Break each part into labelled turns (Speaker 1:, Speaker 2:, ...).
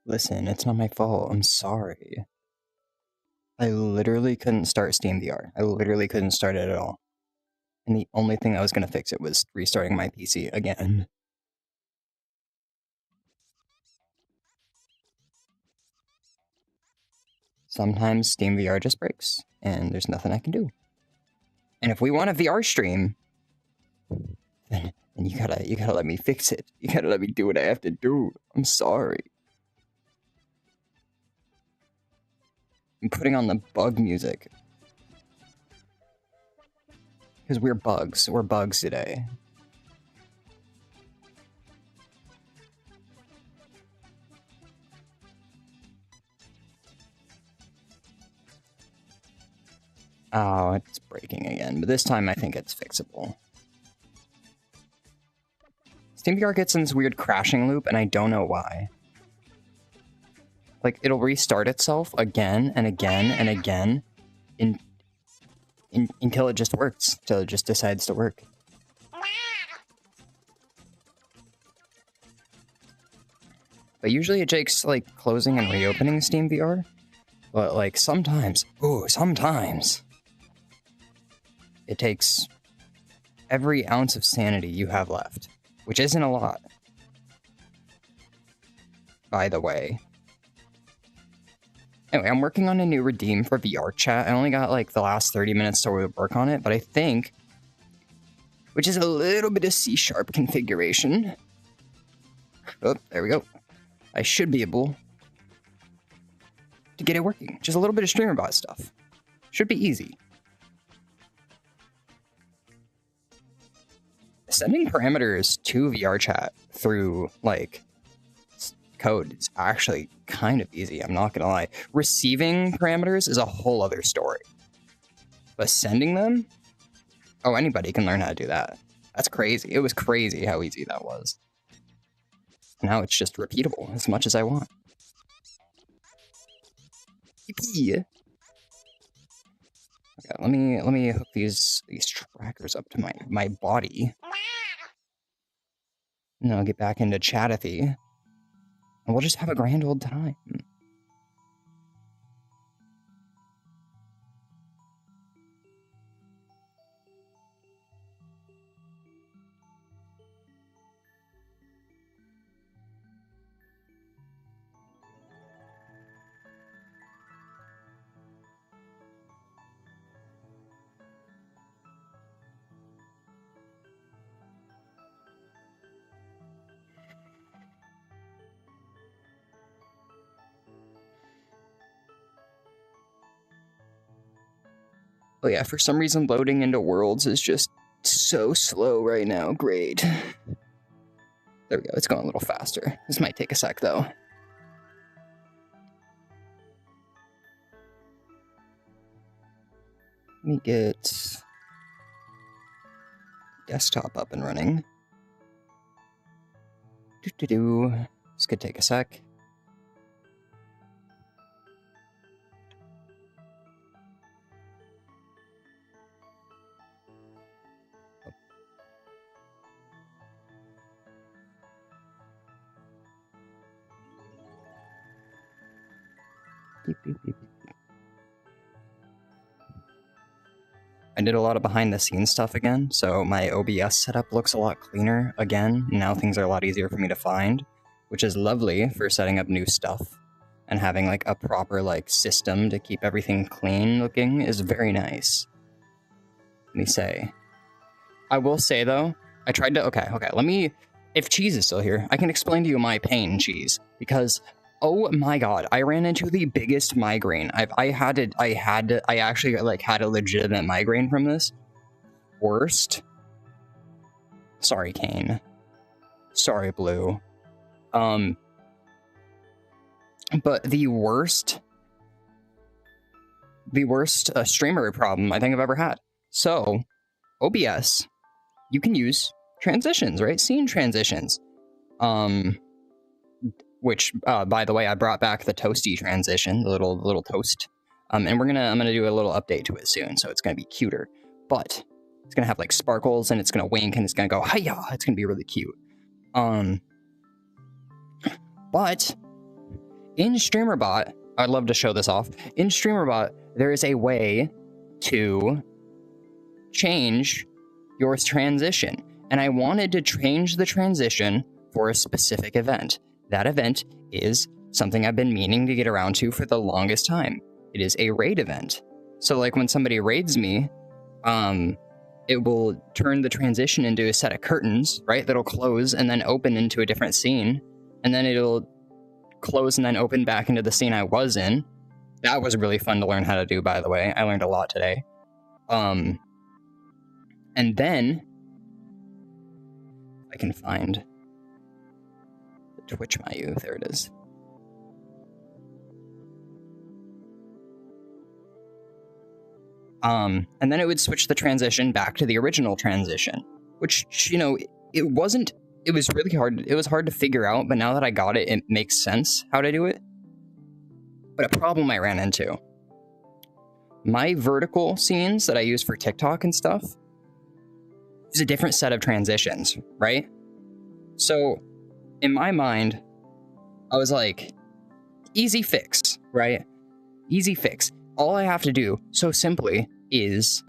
Speaker 1: Listen, it's not my fault. I'm sorry. I literally couldn't start Steam VR. I literally couldn't start it at all. And the only thing that was going to fix it was restarting my PC again. Sometimes Steam VR just breaks, and there's nothing I can do. And if we want a VR stream, then you gotta let me fix it. You gotta let me do what I have to do. I'm sorry. I'm putting on the bug music. Because we're bugs. We're bugs today. Oh, it's breaking again, but this time I think it's fixable. SteamVR gets in this weird crashing loop, and I don't know why. Like, it'll restart itself again and again and again until it just works, until it just decides to work. But usually it takes, like, closing and reopening SteamVR. But, like, sometimes, it takes every ounce of sanity you have left, which isn't a lot, by the way. Anyway, I'm working on a new redeem for VR chat. I only got, like, the last 30 minutes to work on it, but I think, which is a little bit of C# configuration. Oh, there we go. I should be able to get it working. Just a little bit of StreamerBot stuff. Should be easy. Sending parameters to VR chat through, like, code is actually kind of easy, I'm not gonna lie. Receiving parameters is a whole other story. But sending them? Oh, anybody can learn how to do that. That's crazy. It was crazy how easy that was. Now it's just repeatable as much as I want. Yippee! Okay, let me hook these trackers up to my body. And then I'll get back into Chattathy. And we'll just have a grand old time. Oh yeah, for some reason loading into worlds is just so slow right now. Great. There we go, it's going a little faster. This might take a sec though. Let me get desktop up and running. This could take a sec. I did a lot of behind the scenes stuff again, so my OBS setup looks a lot cleaner again. Now things are a lot easier for me to find, which is lovely for setting up new stuff. And having like a proper like system to keep everything clean looking is very nice. Let me say. I will say though, I tried to, okay, let me, if Cheese is still here, I can explain to you my pain, Cheese, because oh my god, I ran into the biggest migraine. I actually like had a legitimate migraine from this. Worst. Sorry, Kane. Sorry, Blue. But the worst streamer problem I think I've ever had. So, OBS, you can use transitions, right? Scene transitions. Which, by the way, I brought back the Toasty transition, the little toast. And I'm gonna do a little update to it soon, so it's gonna be cuter. But it's gonna have like sparkles, and it's gonna wink, and it's gonna go hiya. It's gonna be really cute. But in StreamerBot, I'd love to show this off. In StreamerBot, there is a way to change your transition. And I wanted to change the transition for a specific event. That event is something I've been meaning to get around to for the longest time. It is a raid event. So like when somebody raids me, it will turn the transition into a set of curtains, right? That'll close and then open into a different scene. And then it'll close and then open back into the scene I was in. That was really fun to learn how to do, by the way. I learned a lot today. And then I can find the Twitch Mayu. There it is. And then it would switch the transition back to the original transition, which, you know, it was really hard. It was hard to figure out, but now that I got it, it makes sense how to do it. But a problem I ran into. My vertical scenes that I use for TikTok and stuff is a different set of transitions, right? So in my mind, I was like, easy fix, right? Easy fix. All I have to do, so simply, is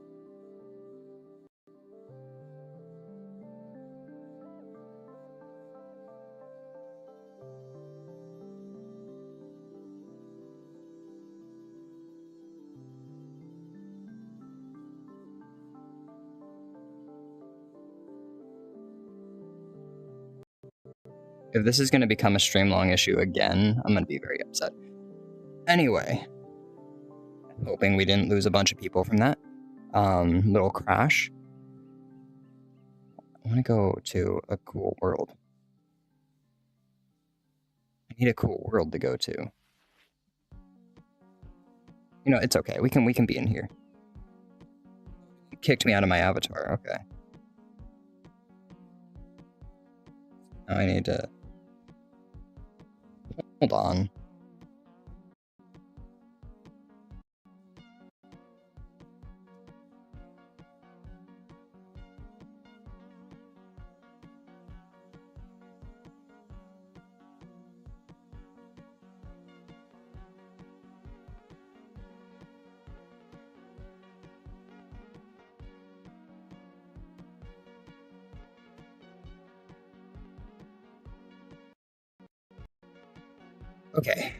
Speaker 1: if this is going to become a stream long issue again, I'm going to be very upset. Anyway, hoping we didn't lose a bunch of people from that little crash. I want to go to a cool world. I need a cool world to go to. You know, it's okay. We can be in here. It kicked me out of my avatar. Okay. Now I need to hold on. Okay.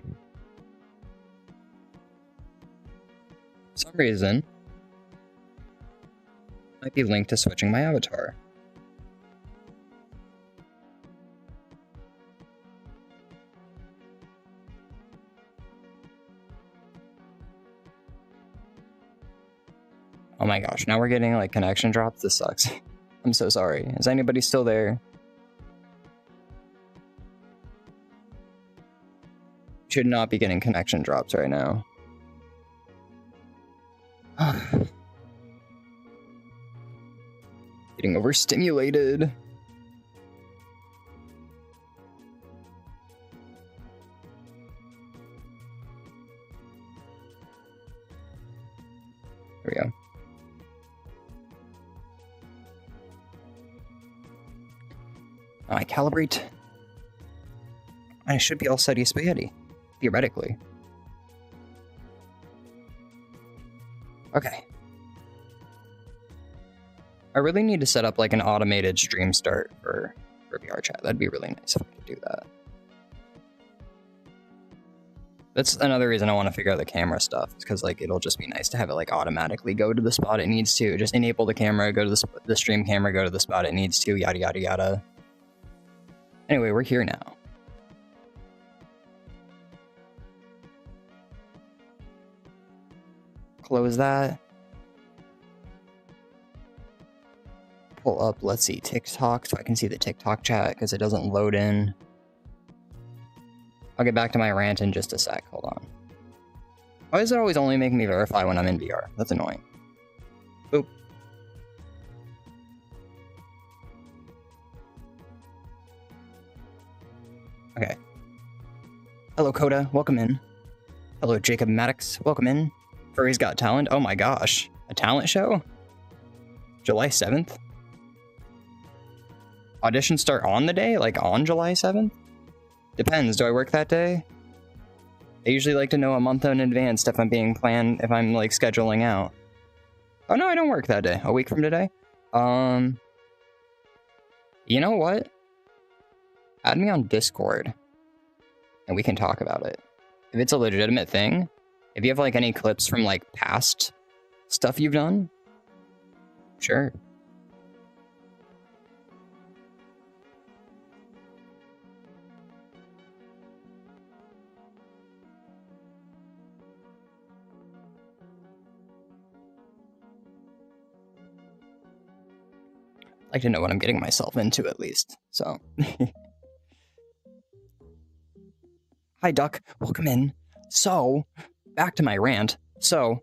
Speaker 1: For some reason, might be linked to switching my avatar. Oh my gosh, now we're getting like connection drops. This sucks. I'm so sorry. Is anybody still there? Should not be getting connection drops right now. Getting overstimulated. There we go. I calibrate. I should be all steady spaghetti. Theoretically. Okay. I really need to set up like an automated stream start for VR chat. That'd be really nice if I could do that. That's another reason I want to figure out the camera stuff, because like it'll just be nice to have it like automatically go to the spot it needs to. Just enable the camera, go to the stream camera, go to the spot it needs to, yada yada yada. Anyway, we're here now. Close that. Pull up, let's see, TikTok, so I can see the TikTok chat, because it doesn't load in. I'll get back to my rant in just a sec, hold on. Why does it always only make me verify when I'm in VR? That's annoying. Boop. Okay. Hello, Coda, welcome in. Hello, Jacob Maddox, welcome in. Furry's Got Talent, oh my gosh. A talent show? July 7th? Auditions start on the day? Like on July 7th? Depends, do I work that day? I usually like to know a month in advance if I'm being planned, if I'm like scheduling out. Oh no, I don't work that day. A week from today? You know what? Add me on Discord, and we can talk about it. If it's a legitimate thing, if you have like any clips from like past stuff you've done, sure. I'd like to know what I'm getting myself into at least, so. Hi, Duck. Welcome in. So, back to my rant. So,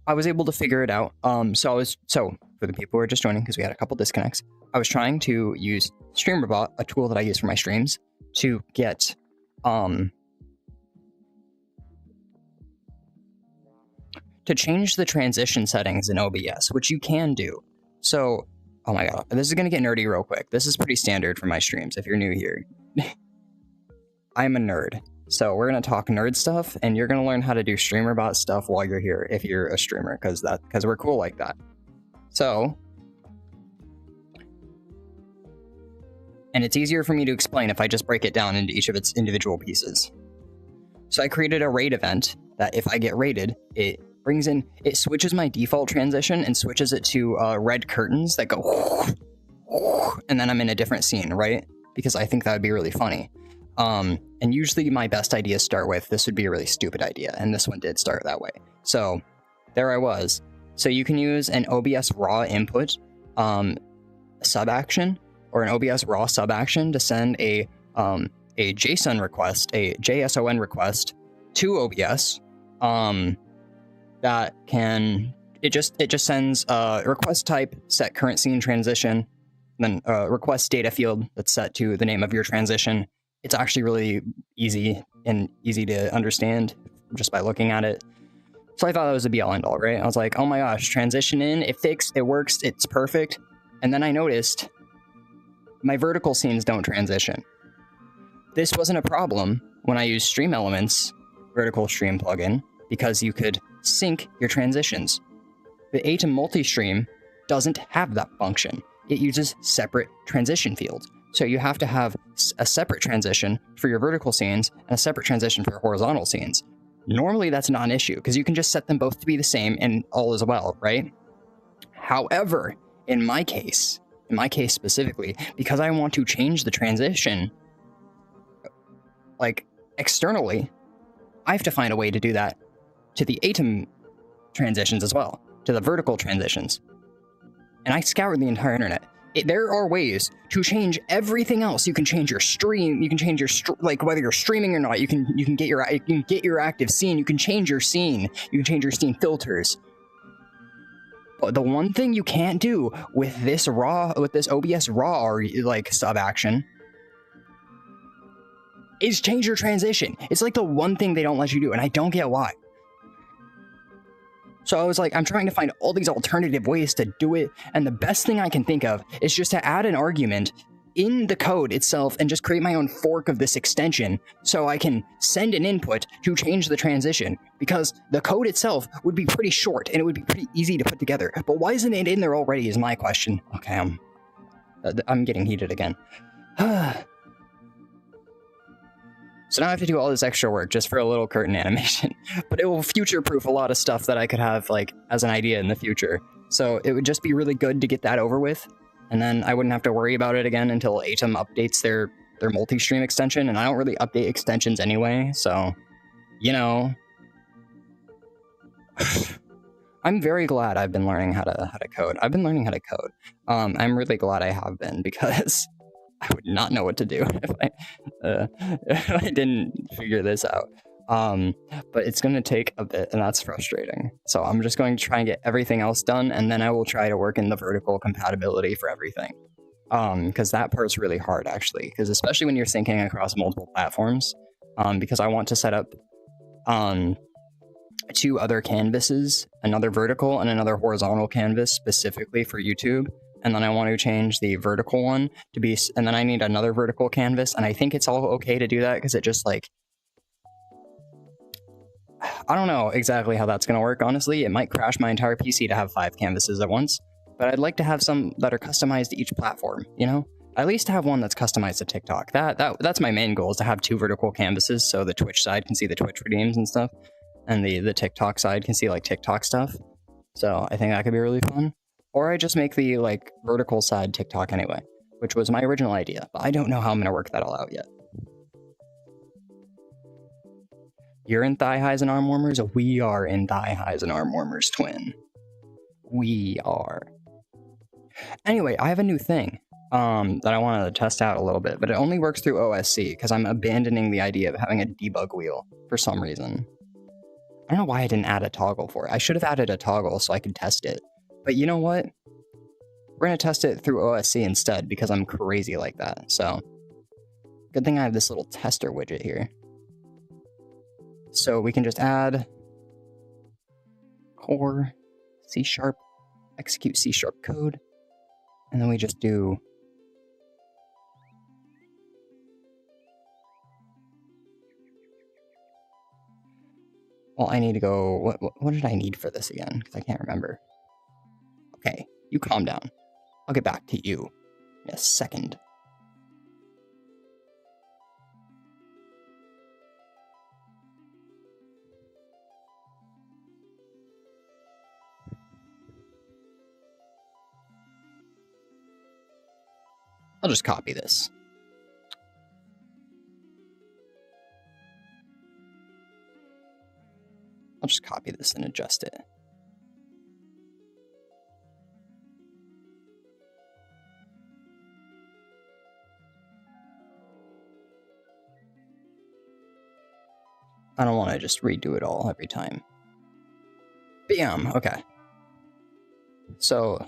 Speaker 1: I was able to figure it out. So for the people who are just joining, because we had a couple disconnects, I was trying to use StreamerBot, a tool that I use for my streams, to get, to change the transition settings in OBS, which you can do. So, oh my god, this is going to get nerdy real quick. This is pretty standard for my streams if you're new here. I'm a nerd. So we're going to talk nerd stuff, and you're going to learn how to do StreamerBot stuff while you're here if you're a streamer, because we're cool like that. So, and it's easier for me to explain if I just break it down into each of its individual pieces. So I created a raid event that if I get raided, it switches my default transition and switches it to red curtains that go, and then I'm in a different scene, right? Because I think that would be really funny. And usually my best ideas start with, this would be a really stupid idea, and this one did start that way. So, there I was. So you can use an OBS raw input sub-action, or an OBS raw sub-action to send a JSON request, a JSON request to OBS, that can, it just sends request type, set current scene transition, then request data field that's set to the name of your transition. It's actually really easy to understand just by looking at it. So I thought that was a be all end all, right? I was like, oh my gosh, transition in, it fixed, it works, it's perfect. And then I noticed my vertical scenes don't transition. This wasn't a problem when I used Stream Elements vertical stream plugin, because you could sync your transitions. The Atom multi-stream doesn't have that function. It uses separate transition fields. So you have to have a separate transition for your vertical scenes and a separate transition for your horizontal scenes. Normally that's not an issue because you can just set them both to be the same and all is well, right? However, in my case specifically, because I want to change the transition, like externally, I have to find a way to do that to the Atom transitions as well, to the vertical transitions. And I scoured the entire internet. There are ways to change everything else. You can change your stream. You can change your like whether you're streaming or not. You can get your active scene. You can change your scene. You can change your scene filters. But the one thing you can't do with this OBS raw or like sub action is change your transition. It's like the one thing they don't let you do, and I don't get why. So I was like, I'm trying to find all these alternative ways to do it, and the best thing I can think of is just to add an argument in the code itself and just create my own fork of this extension so I can send an input to change the transition, because the code itself would be pretty short and it would be pretty easy to put together. But why isn't it in there already is my question. Okay, I'm getting heated again. So now I have to do all this extra work just for a little curtain animation, but it will future-proof a lot of stuff that I could have like as an idea in the future. So it would just be really good to get that over with, and then I wouldn't have to worry about it again until Atom updates their multi-stream extension, and I don't really update extensions anyway, so, you know. I'm very glad I've been learning how to code. I've been learning how to code. I'm really glad I have been, because I would not know what to do if I didn't figure this out. But it's going to take a bit, and that's frustrating. So I'm just going to try and get everything else done, and then I will try to work in the vertical compatibility for everything. Because that part's really hard, actually. Because especially when you're syncing across multiple platforms, because I want to set up 2 other canvases, another vertical and another horizontal canvas specifically for YouTube. And then I want to change the vertical one to be, and then I need another vertical canvas. And I think it's all okay to do that because it just like, I don't know exactly how that's going to work, honestly. It might crash my entire PC to have 5 canvases at once, but I'd like to have some that are customized to each platform, you know? At least have one that's customized to TikTok. That's my main goal, is to have 2 vertical canvases so the Twitch side can see the Twitch redeems and stuff, and the TikTok side can see like TikTok stuff. So I think that could be really fun. Or I just make the like vertical side TikTok anyway, which was my original idea, but I don't know how I'm gonna work that all out yet. You're in thigh highs and arm warmers? We are in thigh highs and arm warmers, twin. We are. Anyway, I have a new thing that I wanted to test out a little bit, but it only works through OSC because I'm abandoning the idea of having a debug wheel for some reason. I don't know why I didn't add a toggle for it. I should have added a toggle so I could test it. But you know what? We're going to test it through OSC instead because I'm crazy like that. So, good thing I have this little tester widget here. So we can just add core C#, execute C# code, and then we just do well, I need to go, what did I need for this again? Because I can't remember. Okay, you calm down. I'll get back to you in a second. I'll just copy this. I'll just copy this and adjust it. I don't want to just redo it all every time. Bam! Okay. So...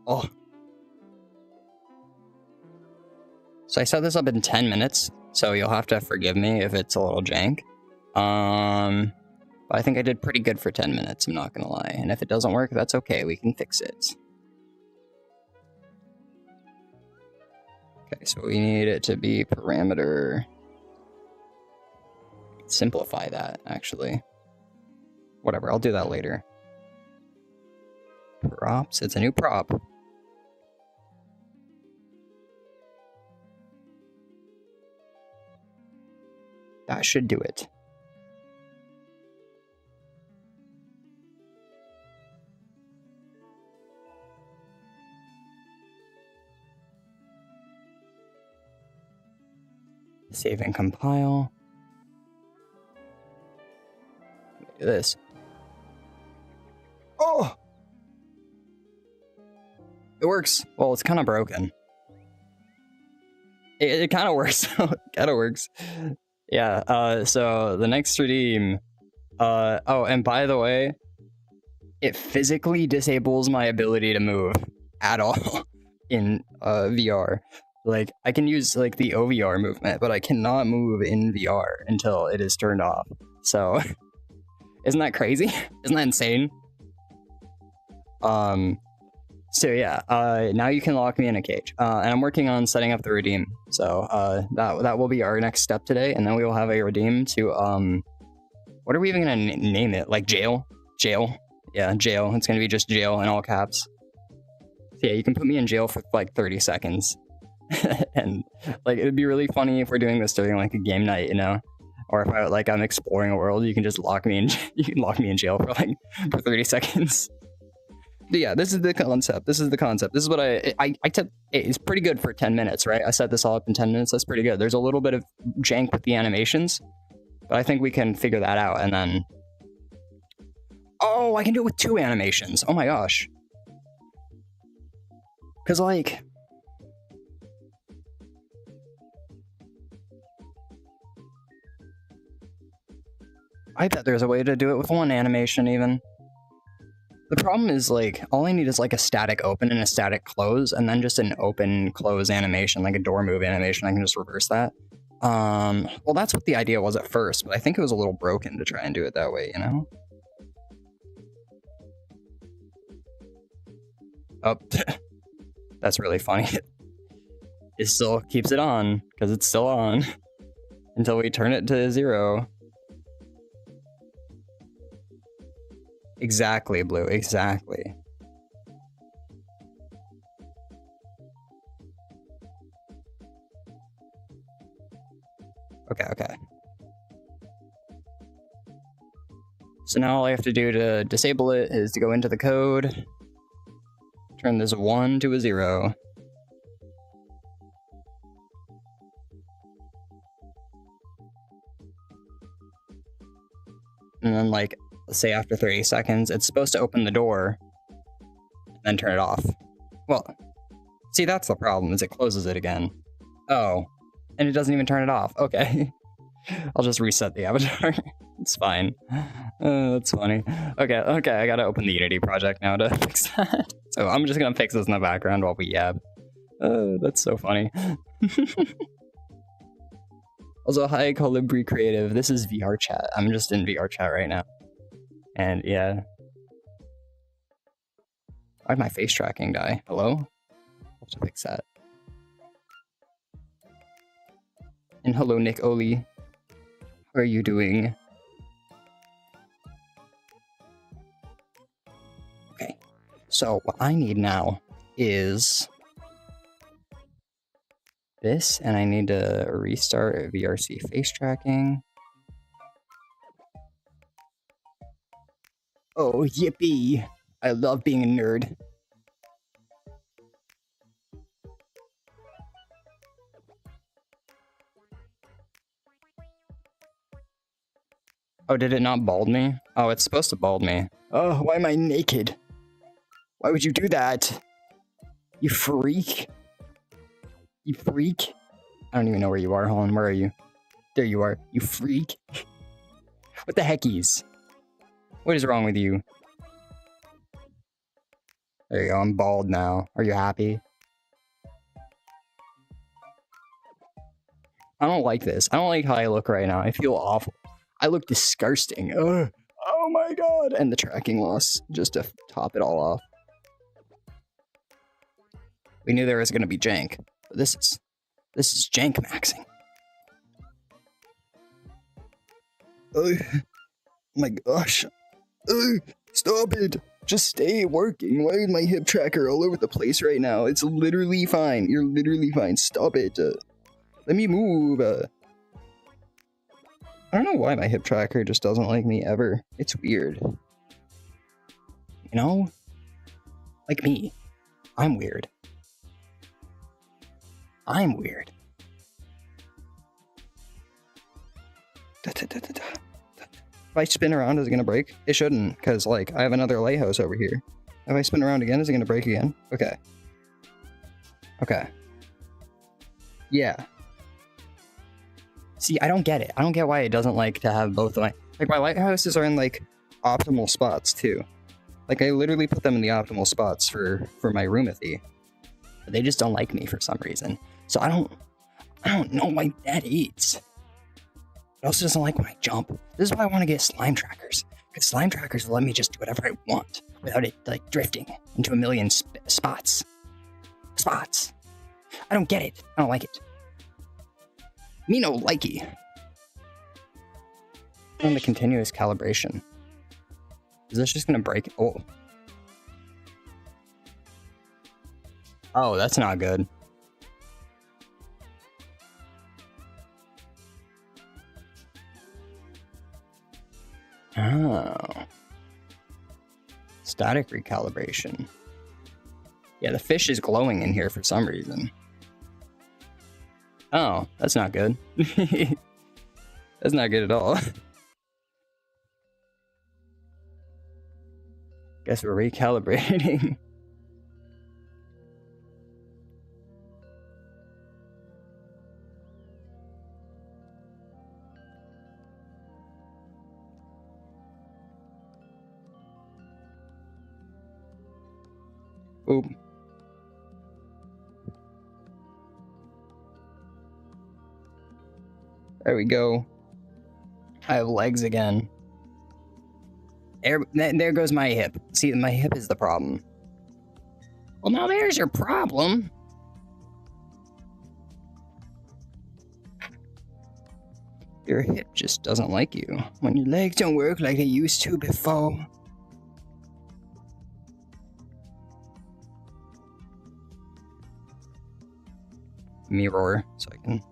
Speaker 1: oh. So I set this up in 10 minutes, so you'll have to forgive me if it's a little jank. But I think I did pretty good for 10 minutes, I'm not gonna lie. And if it doesn't work, that's okay, we can fix it. Okay, so we need it to be parameter... simplify that, actually. Whatever, I'll do that later. Props, it's a new prop. That should do it. Save and compile. Do this. Oh! It works. Well, it's kind of broken. It kind of works. It kind of works. Yeah, so the next redeem... oh, and by the way, it physically disables my ability to move at all in VR. Like, I can use, like, the OVR movement, but I cannot move in VR until it is turned off. So, isn't that crazy? Isn't that insane? So yeah, now you can lock me in a cage. And I'm working on setting up the redeem. So, that will be our next step today, and then we will have a redeem to, what are we even gonna name it? Like, jail? Jail. Yeah, jail. It's gonna be just jail in all caps. So yeah, you can put me in jail for, like, 30 seconds. And, like, it'd be really funny if we're doing this during, like, a game night, you know? Or if I'm exploring a world, you can just lock me in, you can lock me in jail for, like, for 30 seconds. But yeah, this is the concept. This is the concept. This is what I took. It's pretty good for 10 minutes, right? I set this all up in 10 minutes. That's pretty good. There's a little bit of jank with the animations, but I think we can figure that out. And then, oh, I can do it with 2 animations. Oh my gosh. Because, like, I bet there's a way to do it with 1 animation even. The problem is, like, all I need is, like, a static open and a static close, and then just an open-close animation, like a door move animation. I can just reverse that. Well, that's what the idea was at first, but I think it was a little broken to try and do it that way, you know? Oh, that's really funny. It still keeps it on, because it's still on. until we turn it to 0. Exactly, Blue, exactly. Okay. So now all I have to do to disable it is to go into the code, turn this 1 to a 0. And then, like, let's say after 30 seconds, it's supposed to open the door, and then turn it off. Well, see, that's the problem, is it closes it again. Oh, and it doesn't even turn it off. Okay. I'll just reset the avatar. It's fine. That's funny. Okay, I gotta open the Unity project now to fix that. So I'm just gonna fix this in the background while we yab. That's so funny. Also, hi, Colibri Creative. This is VR chat. I'm just in VR chat right now. And yeah. Why'd my face tracking die? Hello? I'll have to fix that. And hello, Nick Oli. How are you doing? Okay. So what I need now is this, and I need to restart VRC face tracking. Oh, yippee! I love being a nerd. Oh, did it not bald me? Oh, it's supposed to bald me. Oh, why am I naked? Why would you do that? You freak. You freak. I don't even know where you are, Holland. Where are you? There you are. You freak. What the heckies? What is wrong with you? There you go, I'm bald now. Are you happy? I don't like this. I don't like how I look right now. I feel awful. I look disgusting. Ugh. Oh my god! And the tracking loss, just to top it all off. We knew there was gonna be jank, but this is jank maxing. Oh my gosh. Stop it! Just stay working. Why is my hip tracker all over the place right now? It's literally fine. You're literally fine. Stop it. Let me move. I don't know why my hip tracker just doesn't like me ever. It's weird. You know? Like me. I'm weird. I'm weird. If I spin around, is it gonna break? It shouldn't, because, like, I have another lighthouse over here. If I spin around again, is it gonna break again? Okay. Okay. Yeah. See, I don't get it. I don't get why it doesn't like to have both of my... Like, my lighthouses are in, like, optimal spots, too. Like, I literally put them in the optimal spots for my roomathy. But they just don't like me for some reason. So I don't know why that is. It also doesn't like when I jump. This is why I want to get slime trackers. Because slime trackers will let me just do whatever I want without it, like, drifting into a million spots. Spots. I don't get it. I don't like it. Me no likey. On the continuous calibration. Is this just gonna break? Oh. Oh, that's not good. Oh. Static recalibration. Yeah, the fish is glowing in here for some reason. Oh, that's not good. That's not good at all. Guess we're recalibrating. Oop. There we go. I have legs again. There goes my hip. See, my hip is the problem. Well, now there's your problem. Your hip just doesn't like you when your legs don't work like they used to before. Mirror so I can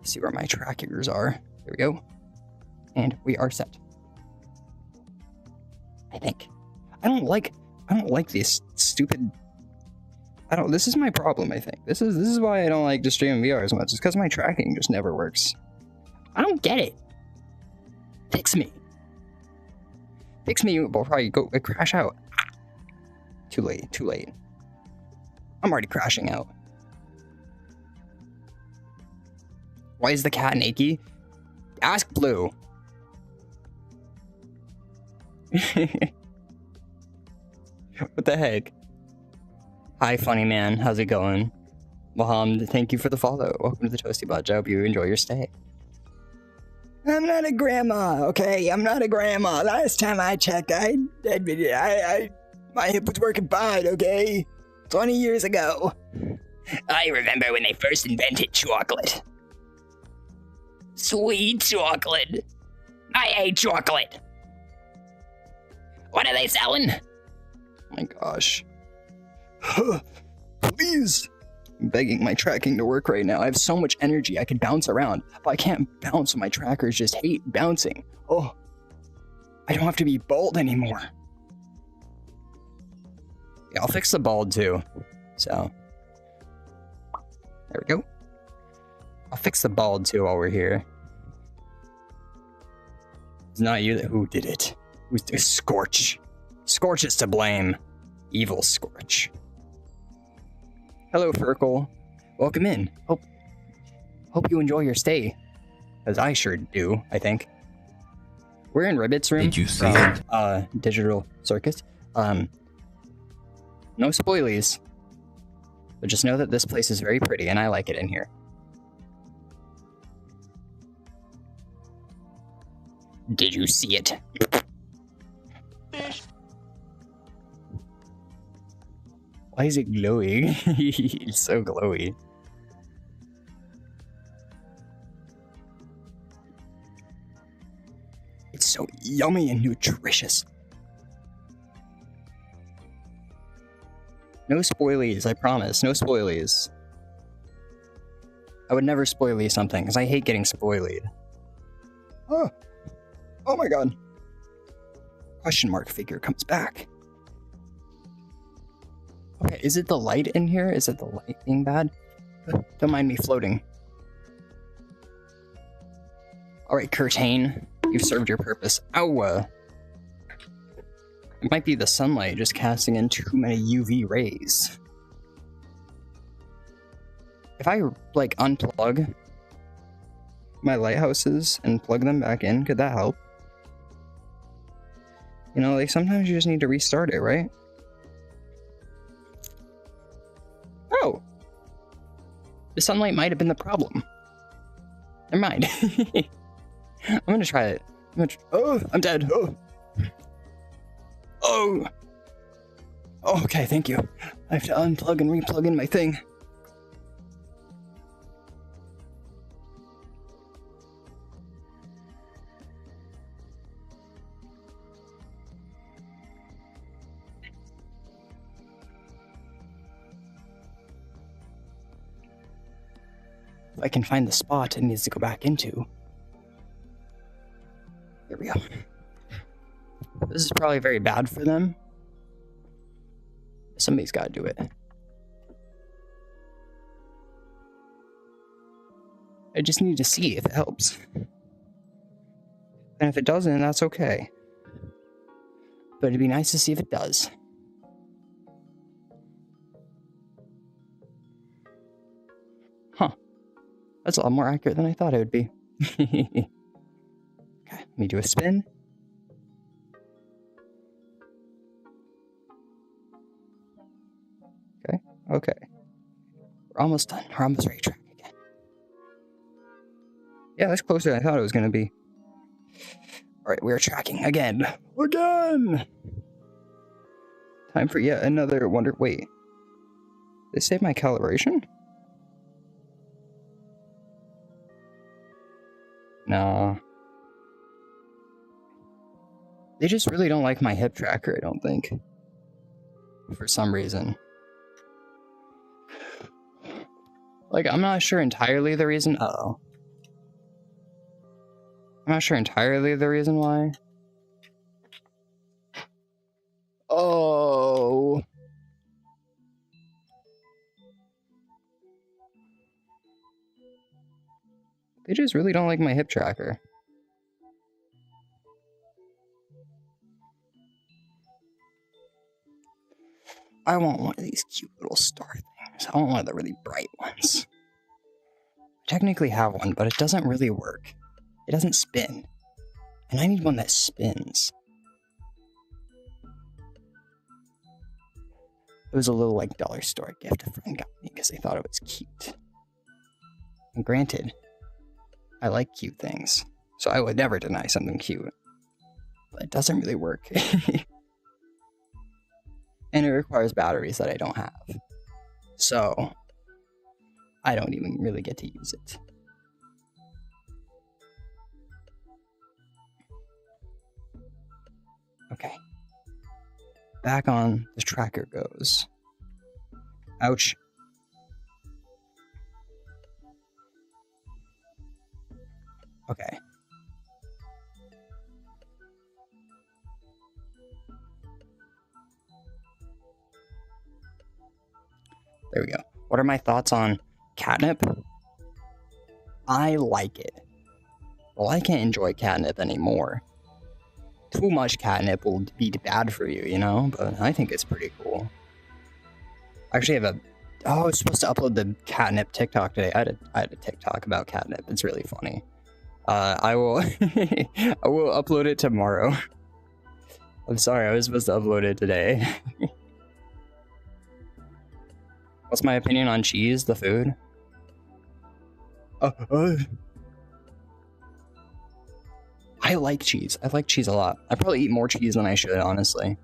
Speaker 1: see where my trackers are. There we go. And we are set. I think. I don't like these stupid. This is my problem, I think. This is why I don't like to stream VR as much. It's because my tracking just never works. I don't get it. Fix me. Fix me before I go crash out. Too late, too late. I'm already crashing out. Why is the cat naked? Ask Blue. What the heck? Hi, funny man. How's it going? Mohammed, thank you for the follow. Welcome to the Toasty Bot. I hope you enjoy your stay. I'm not a grandma, okay? I'm not a grandma. Last time I checked, my hip was working fine, okay? 20 years ago. I remember when they first invented chocolate. Sweet chocolate. I hate chocolate. What are they selling? Oh my gosh. Please. I'm begging my tracking to work right now. I have so much energy. I could bounce around, but I can't bounce when my trackers just hate bouncing. Oh, I don't have to be bald anymore. Yeah, I'll fix the bald too. So, there we go. I'll fix the bald too while we're here. It's not you who did it. It was Scorch. Scorch is to blame. Evil Scorch. Hello, Furkle. Welcome in. Hope you enjoy your stay. As I sure do, I think. We're in Ribbit's room.
Speaker 2: Did you see it?
Speaker 1: Digital Circus. No spoilies. But just know that this place is very pretty and I like it in here. Did you see it? Why is it glowing? It's so glowy. It's so yummy and nutritious. No spoilies, I promise. No spoilies. I would never spoilie something, because I hate getting spoilied. Oh. Oh my god. Question mark figure comes back. Okay, is it the light in here? Is it the light being bad? Don't mind me floating. Alright, Curtain. You've served your purpose. Ow! It might be the sunlight just casting in too many UV rays. If I, like, unplug my lighthouses and plug them back in, could that help? You know, like, sometimes you just need to restart it, right? Oh! The sunlight might have been the problem. Never mind. I'm gonna try it. Oh, I'm dead. Oh! Oh! Oh, okay, thank you. I have to unplug and replug in my thing. If I can find the spot it needs to go back into. Here we go. This is probably very bad for them. Somebody's got to do it. I just need to see if it helps. And if it doesn't, that's okay. But it'd be nice to see if it does. Huh. That's a lot more accurate than I thought it would be. Okay, let me do a spin. Okay. We're almost done. We're almost ready to track again. Yeah, that's closer than I thought it was going to be. Alright, we're tracking again. Again! Time for yet another wonder... Wait. They save my calibration? No. They just really don't like my hip tracker, I don't think. For some reason. Like, I'm not sure entirely the reason. Uh-oh. I'm not sure entirely the reason why. Oh. They just really don't like my hip tracker. I want one of these cute little star things. I want one of the really bright ones. I technically have one, but it doesn't really work. It doesn't spin. And I need one that spins. It was a little, like, dollar store gift a friend got me because they thought it was cute. And granted, I like cute things, so I would never deny something cute. But it doesn't really work. And it requires batteries that I don't have. So, I don't even really get to use it. Okay. Back on the tracker goes. Ouch. Okay. There we go. What are my thoughts on catnip? I like it. Well, I can't enjoy catnip anymore. Too much catnip will be bad for you, you know? But I think it's pretty cool. I actually have a... Oh, I was supposed to upload the catnip TikTok today. I had a TikTok about catnip. It's really funny. I will... I will upload it tomorrow. I'm sorry, I was supposed to upload it today. What's my opinion on cheese, the food? I like cheese. I like cheese a lot. I probably eat more cheese than I should, honestly.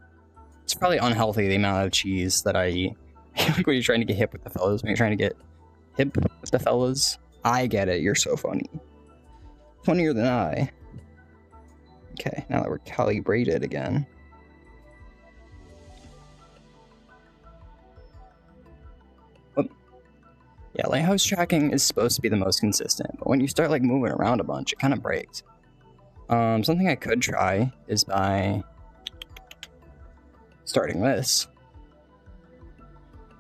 Speaker 1: It's probably unhealthy, the amount of cheese that I eat. Like when you're trying to get hip with the fellas, when you're trying to get hip with the fellas. I get it, you're so funny. Funnier than I. Okay, now that we're calibrated again. Yeah, lighthouse tracking is supposed to be the most consistent, but when you start like moving around a bunch, it kind of breaks. Something I could try is by starting this.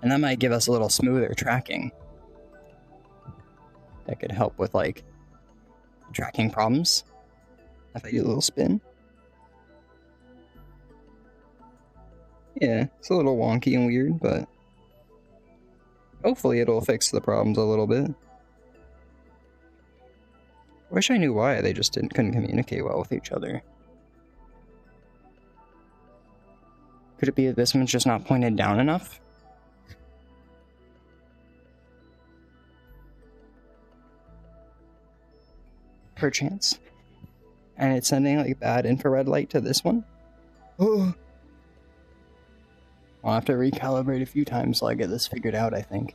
Speaker 1: And that might give us a little smoother tracking. That could help with like tracking problems. If I do a little spin. Yeah, it's a little wonky and weird, but hopefully it'll fix the problems a little bit. I wish I knew why they just couldn't communicate well with each other. Could it be that this one's just not pointed down enough? Perchance. And it's sending like bad infrared light to this one? Oh. I'll have to recalibrate a few times till I get this figured out, I think.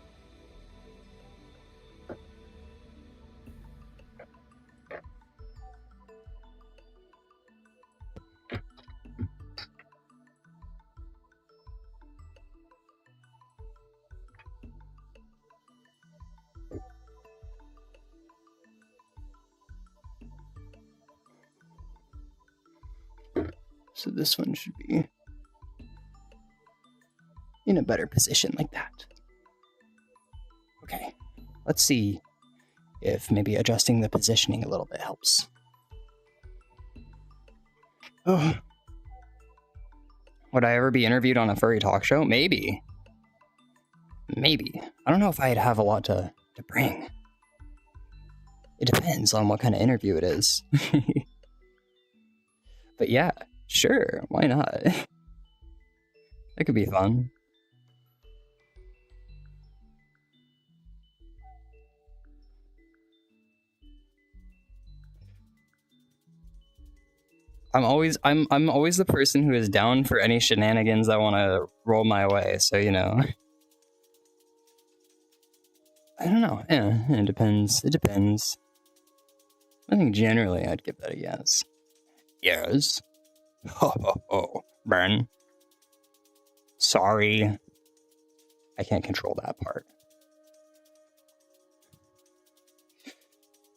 Speaker 1: So this one should be in a better position like that. Okay, let's see if maybe adjusting the positioning a little bit helps. Oh. Would I ever be interviewed on a furry talk show? Maybe. Maybe. I don't know if I'd have a lot to bring. It depends on what kind of interview it is. But yeah, sure, why not? That could be fun. I'm always the person who is down for any shenanigans that want to roll my way, so you know. I don't know. Yeah, it depends. It depends. I think generally I'd give that a yes. Yes. Ho ho ho. Burn. Sorry. I can't control that part.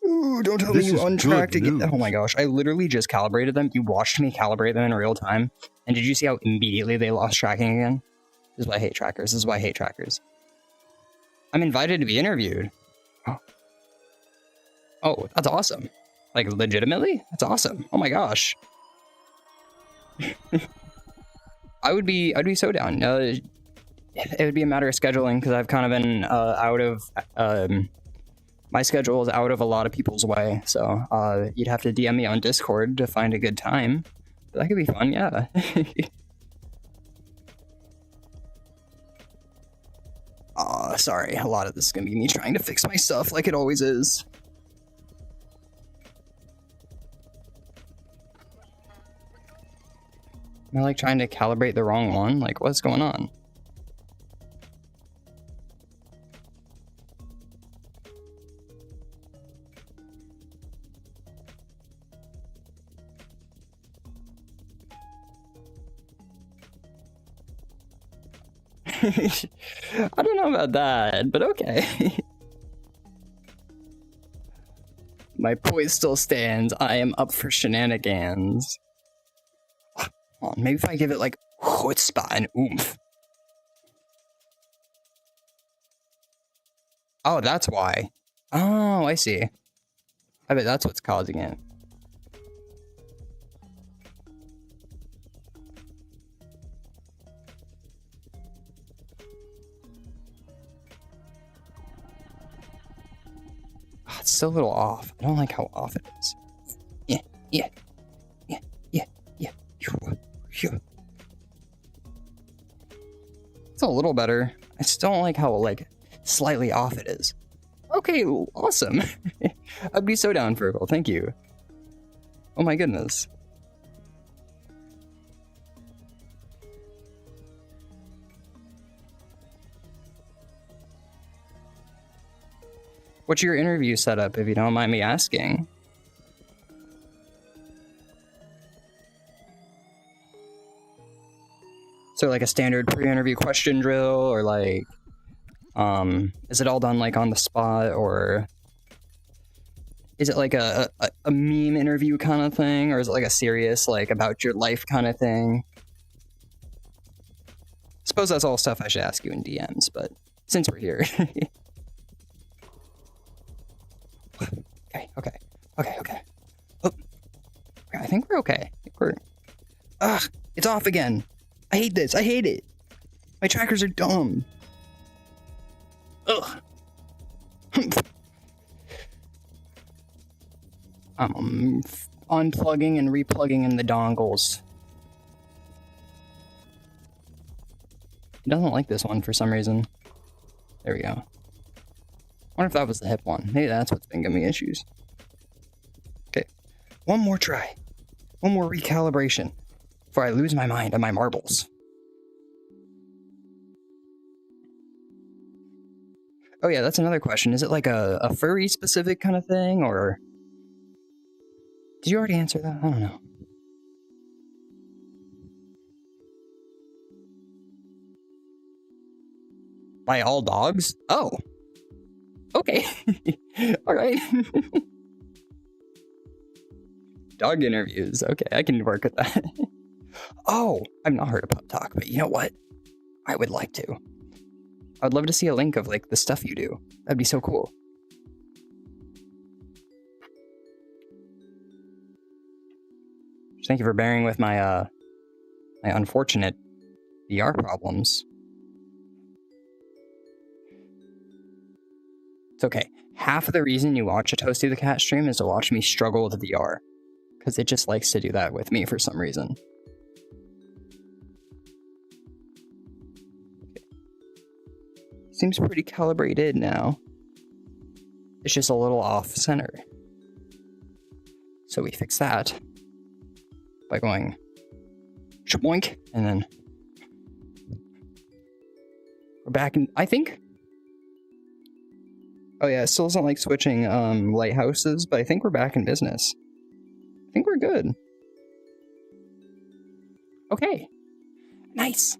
Speaker 1: Ooh, don't tell me you untracked again. Oh my gosh, I literally just calibrated them. You watched me calibrate them in real time. And did you see how immediately they lost tracking again? This is why I hate trackers. This is why I hate trackers. I'm invited to be interviewed. Oh, that's awesome. Like, legitimately? That's awesome. Oh my gosh. I'd be so down. It would be a matter of scheduling, because I've kind of been out of... my schedule is out of a lot of people's way, so you'd have to DM me on Discord to find a good time. But that could be fun, yeah. Sorry, a lot of this is gonna be me trying to fix my stuff like it always is. Am I like trying to calibrate the wrong one? Like, what's going on? I don't know about that, but okay. My poise still stands. I am up for shenanigans. Hold on, maybe if I give it like chutzpah and oomph. Oh, that's why. Oh, I see. I bet that's what's causing it. It's still a little off. I don't like how off it is. Yeah. It's a little better. I still don't like how, like, slightly off it is. Okay, awesome. I'd be so down, Virgil. Thank you. Oh my goodness. What's your interview setup, if you don't mind me asking? So like a standard pre-interview question drill, or like, is it all done like on the spot, or is it like a meme interview kind of thing, or is it like a serious, like, about your life kind of thing? Suppose that's all stuff I should ask you in DMs, but since we're here. Okay. Oh, I think we're okay. Ugh, it's off again. I hate this. I hate it. My trackers are dumb. Ugh. I'm unplugging and replugging in the dongles. It doesn't like this one for some reason. There we go. I wonder if that was the hip one. Maybe that's what's been giving me issues. Okay, one more try. One more recalibration before I lose my mind on my marbles. Oh yeah, that's another question. Is it like a furry specific kind of thing, or... Did you already answer that? I don't know. By all dogs? Oh. Okay. Alright. Dog interviews. Okay, I can work with that. Oh, I've not heard of Pup Talk, but you know what? I would like to. I'd love to see a link of, like, the stuff you do. That'd be so cool. Thank you for bearing with my, my unfortunate VR problems. It's okay. Half of the reason you watch a ToastyTheCat stream is to watch me struggle with VR. Because it just likes to do that with me for some reason. Okay. Seems pretty calibrated now. It's just a little off center. So we fix that by going shaboink, and then we're back in, I think. Oh yeah, it still doesn't like switching lighthouses, but I think we're back in business. I think we're good. Okay. Nice.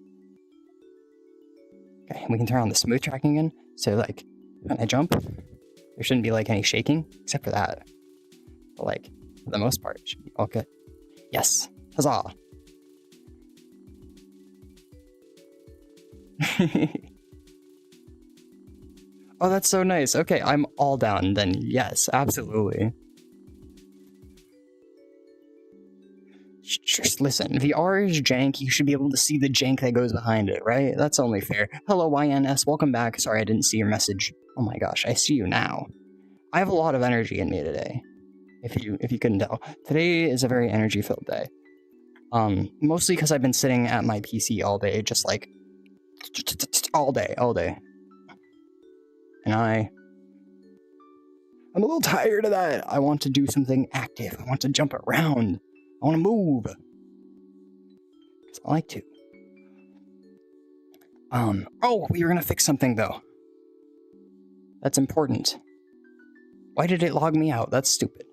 Speaker 1: Okay, we can turn on the smooth tracking again. So like when I jump, there shouldn't be like any shaking, except for that. But like for the most part, it should be all good. Yes. Huzzah. Oh, that's so nice. Okay, I'm all down then. Yes, absolutely. Just listen, VR is jank. You should be able to see the jank that goes behind it, right? That's only fair. Hello, YNS. Welcome back. Sorry, I didn't see your message. Oh my gosh, I see you now. I have a lot of energy in me today. If you couldn't tell, today is a very energy-filled day. Mostly because I've been sitting at my PC all day, just like all day. And I'm a little tired of that. I want to do something active. I want to jump around. I want to move. Because I like to. Oh, we were gonna fix something though. That's important. Why did it log me out? That's stupid.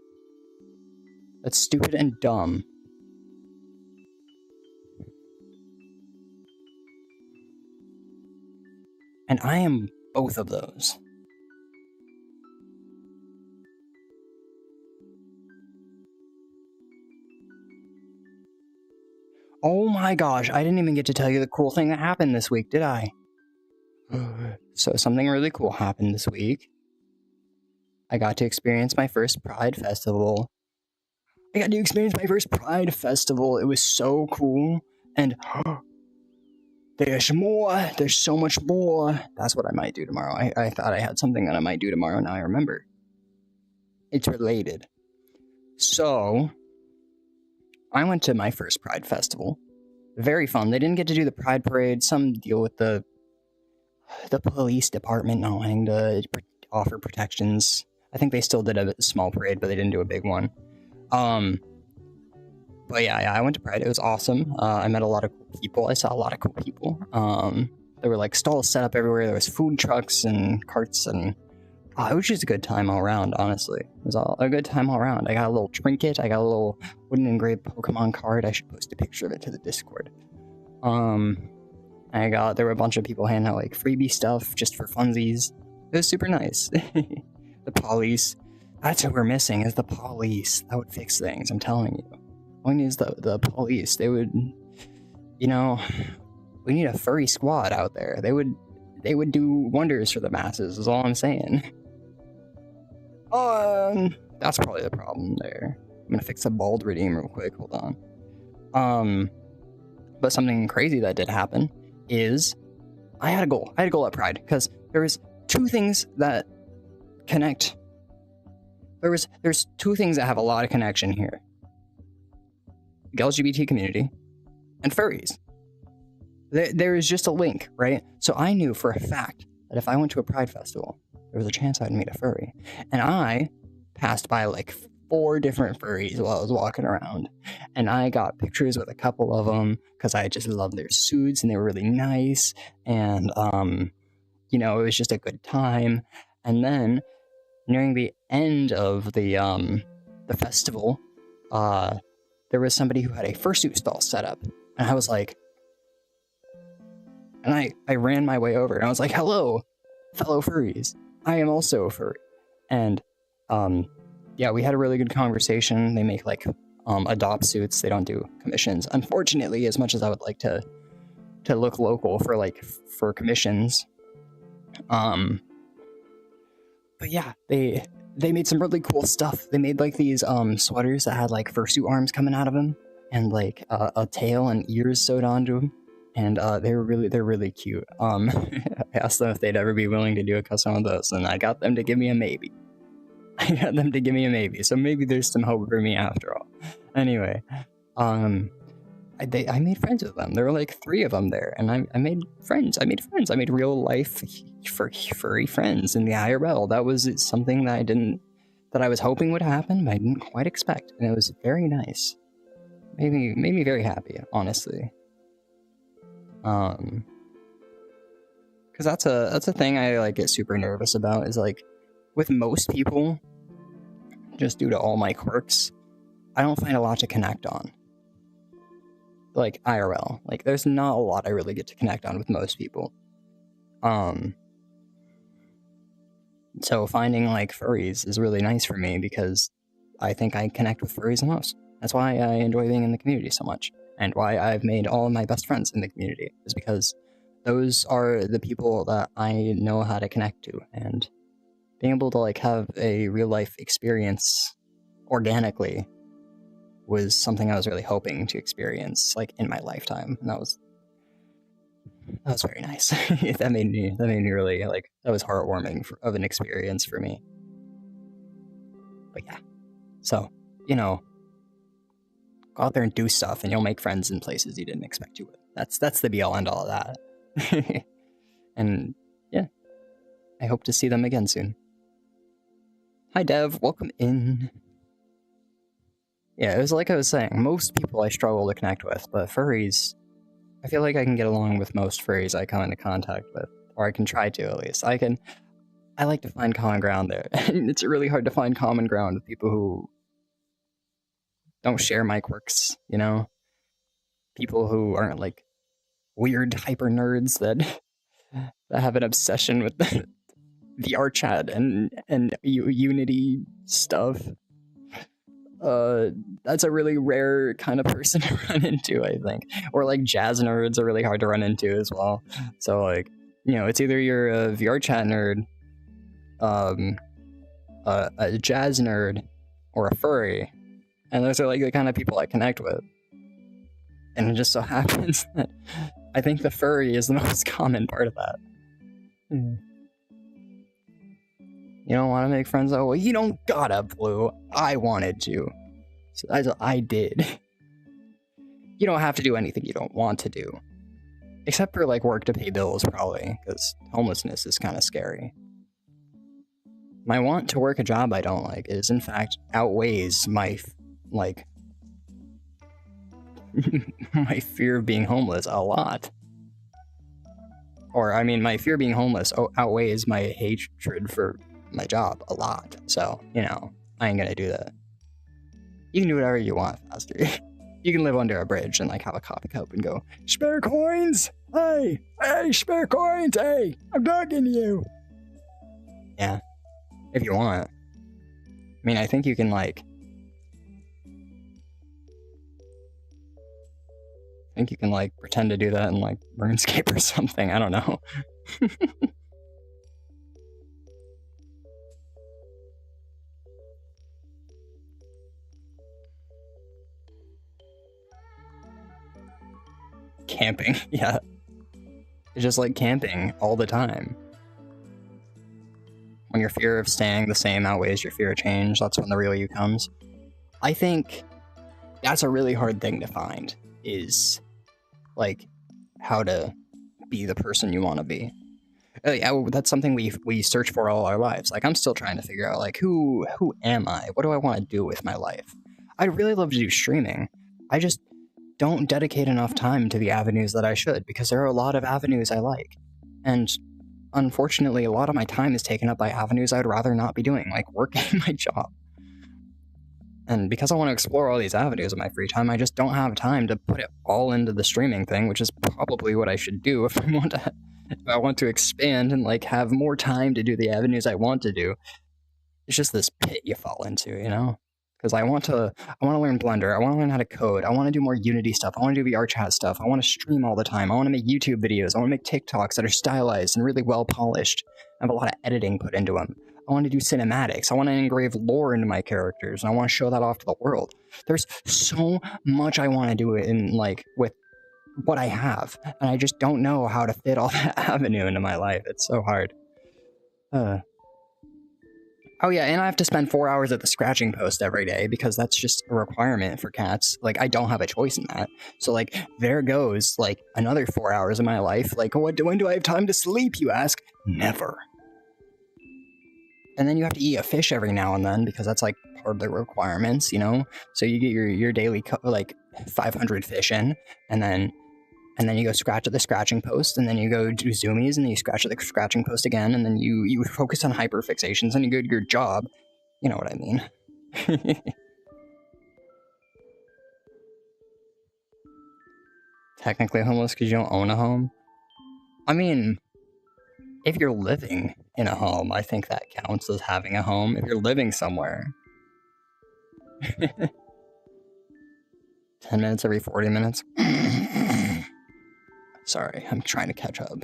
Speaker 1: That's stupid and dumb. And I am both of those. Oh my gosh, I didn't even get to tell you the cool thing that happened this week, did I? So something really cool happened this week. I got to experience my first Pride Festival. It was so cool. And there's more. There's so much more. That's what I might do tomorrow. I thought I had something that I might do tomorrow. Now I remember. It's related. So, I went to my first Pride Festival. Very fun. They didn't get to do the Pride Parade. Some deal with the police department not wanting to offer protections. I think they still did a small parade, but they didn't do a big one. But yeah, I went to Pride. It was awesome. I met a lot of cool people. I saw a lot of cool people. There were like stalls set up everywhere. There was food trucks and carts, and it was just a good time all around, honestly. It was a good time all around. I got a little trinket. I got a little wooden engraved Pokemon card. I should post a picture of it to the Discord. There were a bunch of people handing out like freebie stuff just for funsies. It was super nice. The police. That's what we're missing, is the police. That would fix things, I'm telling you. All we need is the police. They would, we need a furry squad out there. They would do wonders for the masses, is all I'm saying. That's probably the problem there. I'm gonna fix the bald redeem real quick, hold on. But something crazy that did happen is I had a goal. I had a goal at Pride, because there was two things that connect. There's two things that have a lot of connection here. The LGBT community and furries. There is just a link, right? So I knew for a fact that if I went to a Pride Festival, there was a chance I'd meet a furry. And I passed by like 4 different furries while I was walking around. And I got pictures with a couple of them because I just loved their suits and they were really nice. And, it was just a good time. And then nearing the end of the festival, there was somebody who had a fursuit stall set up. And I was like, and I ran my way over and I was like, hello, fellow furries. I am also a furry. And, we had a really good conversation. They make like, adopt suits. They don't do commissions. Unfortunately, as much as I would like to look local for commissions. But yeah, they made some really cool stuff. They made like these sweaters that had like fursuit arms coming out of them and like a tail and ears sewed onto them, and they're really cute. I asked them if they'd ever be willing to do a custom of those, and I got them to give me a maybe. So maybe there's some hope for me after all. Anyway, I made friends with them. There were like 3 of them there, and I made friends. I made real life furry friends in the IRL. That was something that I was hoping would happen, but I didn't quite expect, and it was very nice. Made me very happy, honestly. Because that's a thing I like get super nervous about, is like with most people, just due to all my quirks, I don't find a lot to connect on. Like, IRL. Like, there's not a lot I really get to connect on with most people. So finding, like, furries is really nice for me because I think I connect with furries the most. That's why I enjoy being in the community so much, and why I've made all of my best friends in the community, is because those are the people that I know how to connect to, and being able to, like, have a real-life experience organically was something I was really hoping to experience, like, in my lifetime, and that was very nice. that made me really, like, that was heartwarming of an experience for me. But yeah, so, you know, go out there and do stuff, and you'll make friends in places you didn't expect you would. That's the be-all end-all of that. And yeah, I hope to see them again soon. Hi Dev, welcome in. Yeah, it was like I was saying, most people I struggle to connect with, but furries, I feel like I can get along with most furries I come into contact with, or I can try to at least. I like to find common ground there, and it's really hard to find common ground with people who don't share my quirks, you know? People who aren't, like, weird hyper nerds that have an obsession with the VR chat and Unity stuff. That's a really rare kind of person to run into, I think. Or, like, jazz nerds are really hard to run into as well. So, like, you know, it's either you're a VR chat nerd, a jazz nerd, or a furry. And those are, like, the kind of people I connect with. And it just so happens that I think the furry is the most common part of that. You don't want to make friends? Oh, well, you don't gotta, Blue. I wanted to. So I did. You don't have to do anything you don't want to do. Except for, like, work to pay bills, probably, because homelessness is kind of scary. My want to work a job I don't like is, in fact, outweighs my, like, my fear of being homeless a lot. Or, I mean, my fear of being homeless outweighs my hatred for my job a lot. So, you know, I ain't gonna do that. You can do whatever you want, Faster. You can live under a bridge and, like, have a coffee cup and go, spare coins! Hey! Hey, spare coins! Hey! I'm talking to you! Yeah. If you want. I mean, I think you can, like... pretend to do that in, like, RuneScape or something. I don't know. Camping, yeah. It's just like camping all the time. When your fear of staying the same outweighs your fear of change, that's when the real you comes. I think that's a really hard thing to find, is, like, how to be the person you want to be. That's something we search for all our lives. Like, I'm still trying to figure out, like, who am I? What do I want to do with my life? I'd really love to do streaming. I just don't dedicate enough time to the avenues that I should, because there are a lot of avenues I like. And unfortunately, a lot of my time is taken up by avenues I'd rather not be doing, like working my job. And because I want to explore all these avenues in my free time, I just don't have time to put it all into the streaming thing, which is probably what I should do if I want to expand and, like, have more time to do the avenues I want to do. It's just this pit you fall into, you know? Because I want to learn Blender, I want to learn how to code, I want to do more Unity stuff, I want to do VR chat stuff, I want to stream all the time, I want to make YouTube videos, I want to make TikToks that are stylized and really well polished, I have a lot of editing put into them. I want to do cinematics, I want to engrave lore into my characters, and I want to show that off to the world. There's so much I want to do in, like, with what I have, and I just don't know how to fit all that avenue into my life. It's so hard. Oh yeah, and I have to spend 4 hours at the scratching post every day, because that's just a requirement for cats. Like, I don't have a choice in that. So, like, there goes, like, another 4 hours of my life. Like, when do I have time to sleep, you ask? Never. And then you have to eat a fish every now and then, because that's, like, part of the requirements, you know? So you get your daily, like, 500 fish in, and then and then you go scratch at the scratching post, and then you go do zoomies, and then you scratch at the scratching post again, and then you focus on hyperfixations, and you go to your job. You know what I mean. Technically homeless because you don't own a home. I mean, if you're living in a home, I think that counts as having a home. If you're living somewhere. 10 minutes every 40 minutes. Sorry, I'm trying to catch up.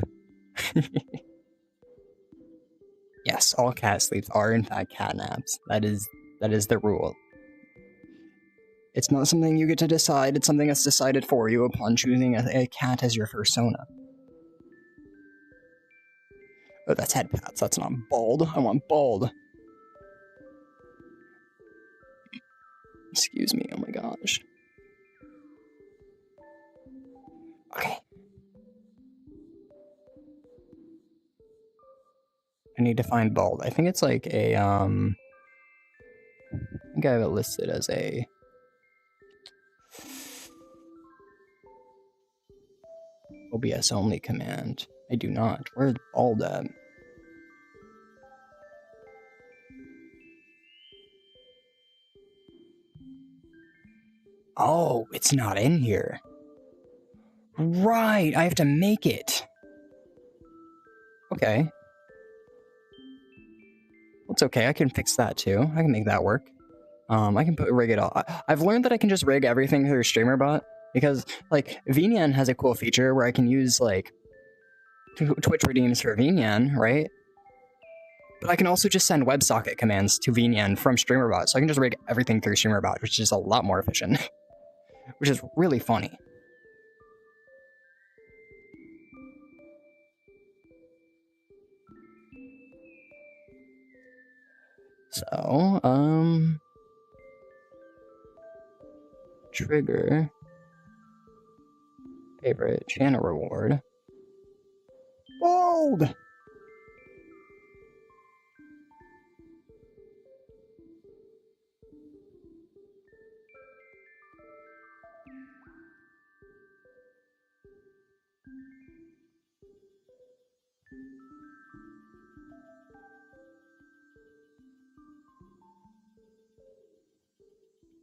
Speaker 1: Yes, all cat sleeps are in fact cat naps. That is the rule. It's not something you get to decide, it's something that's decided for you upon choosing a cat as your fursona. Oh, that's head pats, that's not bald. I want bald. Excuse me, oh my gosh. Okay. I need to find bald. I think it's like a, I think I have it listed as a... OBS only command. I do not. Where's bald at? Oh, it's not in here. Right, I have to make it. Okay. It's okay, I can fix that too. I can make that work. I can rig it all. I've learned that I can just rig everything through StreamerBot because, like, VNyan has a cool feature where I can use, like, Twitch redeems for VNyan, right? But I can also just send WebSocket commands to VNyan from StreamerBot, so I can just rig everything through StreamerBot, which is a lot more efficient. Which is really funny. So, trigger favorite channel reward. Bold!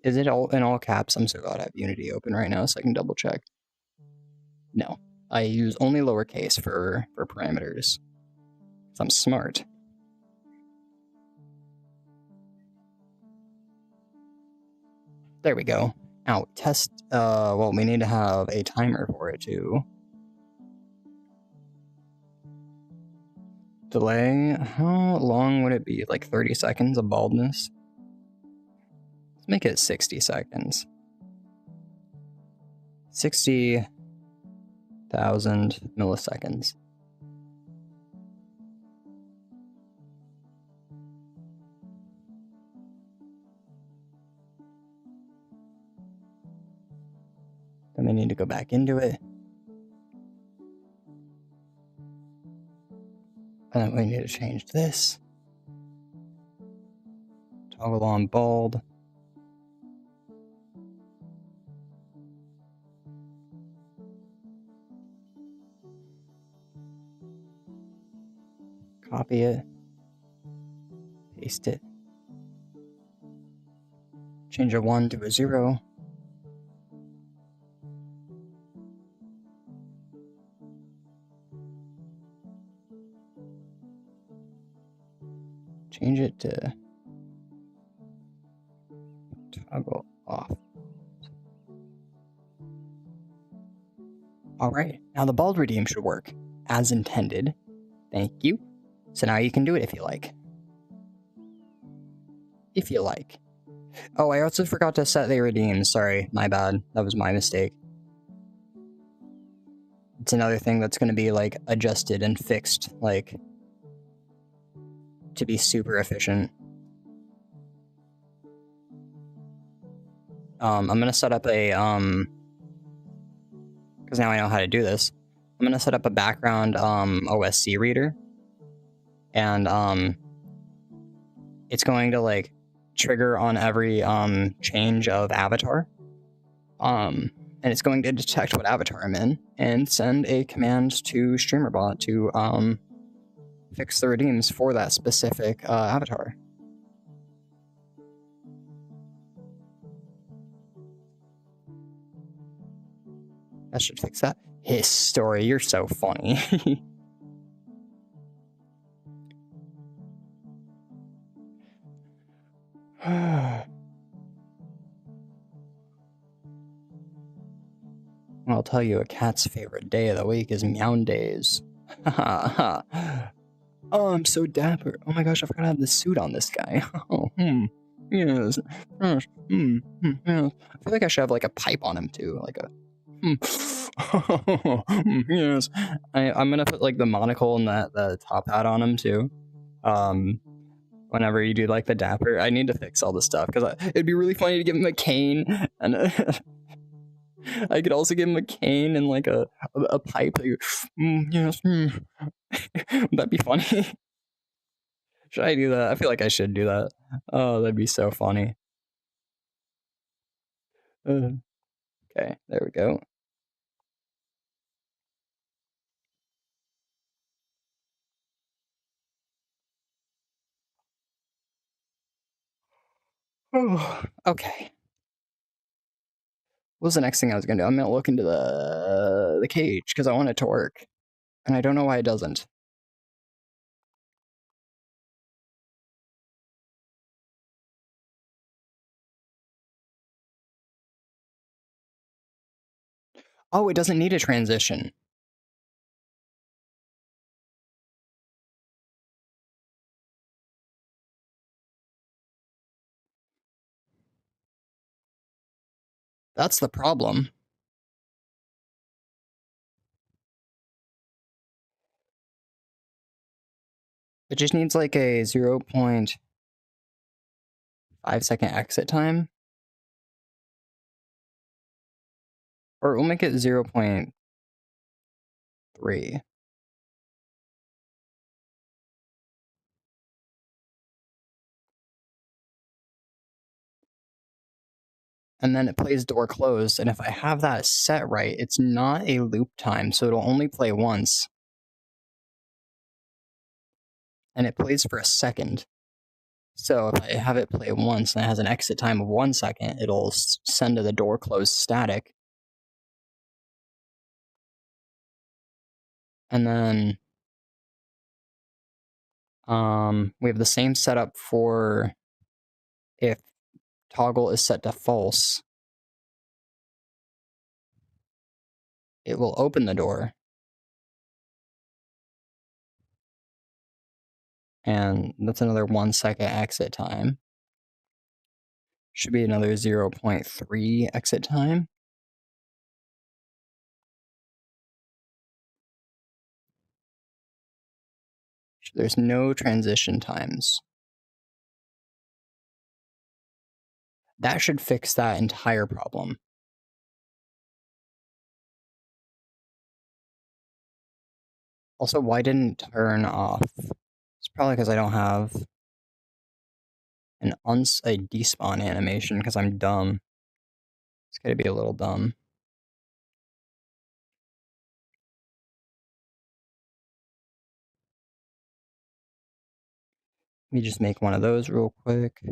Speaker 1: Is it all in all caps? I'm so glad I have Unity open right now so I can double check. No, I use only lowercase for parameters. I'm smart. There we go. Now, test, well, we need to have a timer for it too. Delay, how long would it be? Like 30 seconds of baldness? Let's make it 60 seconds. 60,000 milliseconds. Then we need to go back into it. And then we need to change this. Toggle on bald. Copy it. Paste it. Change a 1 to a 0. Change it to toggle off. Alright, now the bald redeem should work as intended. Thank you. So now you can do it if you like. If you like. Oh, I also forgot to set the redeem. Sorry, my bad. That was my mistake. It's another thing that's going to be, like, adjusted and fixed, like, to be super efficient. I'm going to set up a, because now I know how to do this. I'm going to set up a background, OSC reader. And, it's going to, like, trigger on every, change of avatar. And and it's going to detect what avatar I'm in and send a command to StreamerBot to fix the redeems for that specific avatar. That should fix that. His story, you're so funny. I'll tell you, a cat's favorite day of the week is meow days. Oh, I'm so dapper. Oh my gosh, I forgot I have the suit on this guy. Oh, yes. Yes. Yes. I feel like I should have like a pipe on him too, like a yes. I'm gonna put like the monocle and the top hat on him too. Whenever you do like the dapper, I need to fix all this stuff because it'd be really funny to give him a cane and I could also give him a cane and like a pipe. Like, yes. Would that be funny? Should I do that? I feel like I should do that. Oh, that'd be so funny. Okay, there we go. Oh, okay. What was the next thing I was gonna do? I'm gonna look into the cage because I want it to work, and I don't know why it doesn't. Oh, it doesn't need a transition. That's the problem. It just needs like a 0.5-second exit time. Or we'll make it 0.3. And then it plays door closed, and if I have that set right, it's not a loop time, so it'll only play once. And it plays for a second. So if I have it play once and it has an exit time of 1 second, it'll send to the door closed static. And then we have the same setup for if toggle is set to false. It will open the door. And that's another 1 second exit time. Should be another 0.3 exit time. There's no transition times. That should fix that entire problem. Also, why didn't it turn off? It's probably because I don't have a despawn animation because I'm dumb. It's gotta be a little dumb. Let me just make one of those real quick.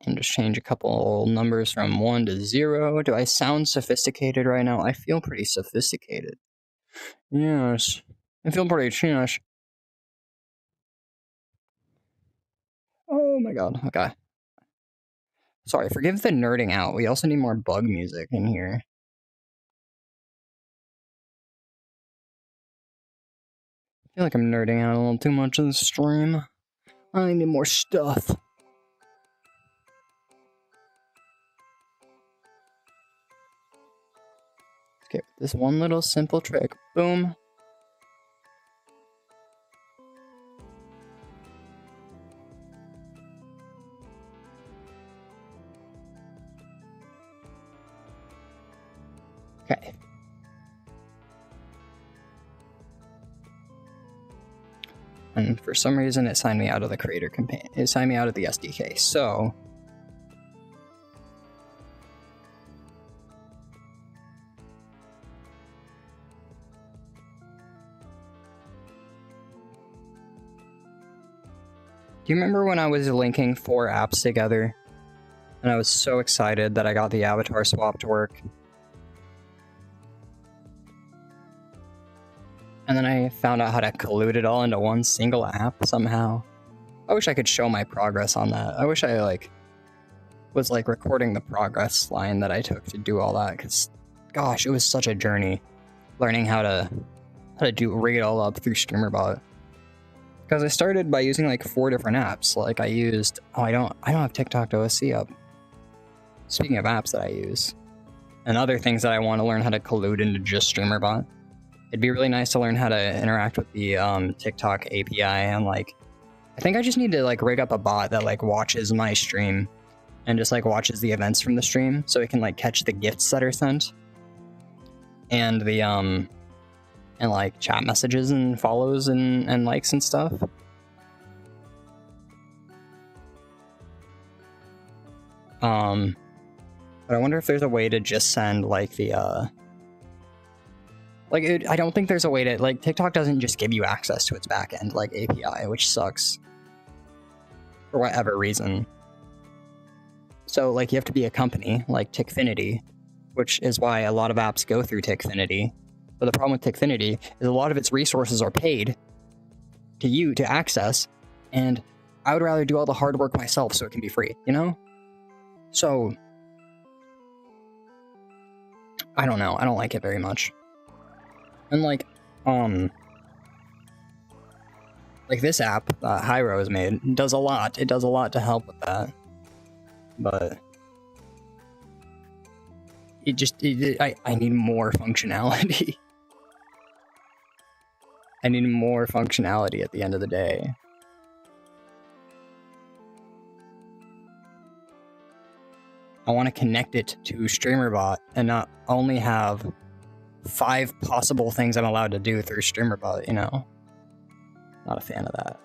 Speaker 1: And just change a couple numbers from 1 to 0. Do I sound sophisticated right now? I feel pretty sophisticated. Yes. I feel pretty chish. Oh my god, okay. Sorry, forgive the nerding out. We also need more bug music in here. I feel like I'm nerding out a little too much in the stream. I need more stuff. Okay, this one little simple trick. Boom. Okay. And for some reason, it signed me out of the creator campaign. It signed me out of the SDK. So do you remember when I was linking 4 apps together? And I was so excited that I got the avatar swap to work. And then I found out how to collude it all into one single app somehow. I wish I could show my progress on that. I wish I was recording the progress line that I took to do all that, because gosh, it was such a journey learning how to rig it all up through StreamerBot. Because I started by using like 4 different apps. Like I used I don't have TikTok OSC up. Speaking of apps that I use and other things that I want to learn how to collude into just StreamerBot. It'd be really nice to learn how to interact with the TikTok API, and I think I just need to rig up a bot that watches my stream and just watches the events from the stream, so it can catch the gifts that are sent and the and chat messages and follows and likes and stuff. But I wonder if there's a way to just send the I don't think there's a way to, TikTok doesn't just give you access to its backend, API, which sucks. For whatever reason. So, you have to be a company, like Tickfinity, which is why a lot of apps go through Tickfinity. But the problem with Tickfinity is a lot of its resources are paid to you to access, and I would rather do all the hard work myself so it can be free, you know? So, I don't know. I don't like it very much. And this app that Hyro has made does a lot. It does a lot to help with that. But I need more functionality. I need more functionality at the end of the day. I want to connect it to StreamerBot and not only have 5 possible things I'm allowed to do through StreamerBot, you know? Not a fan of that.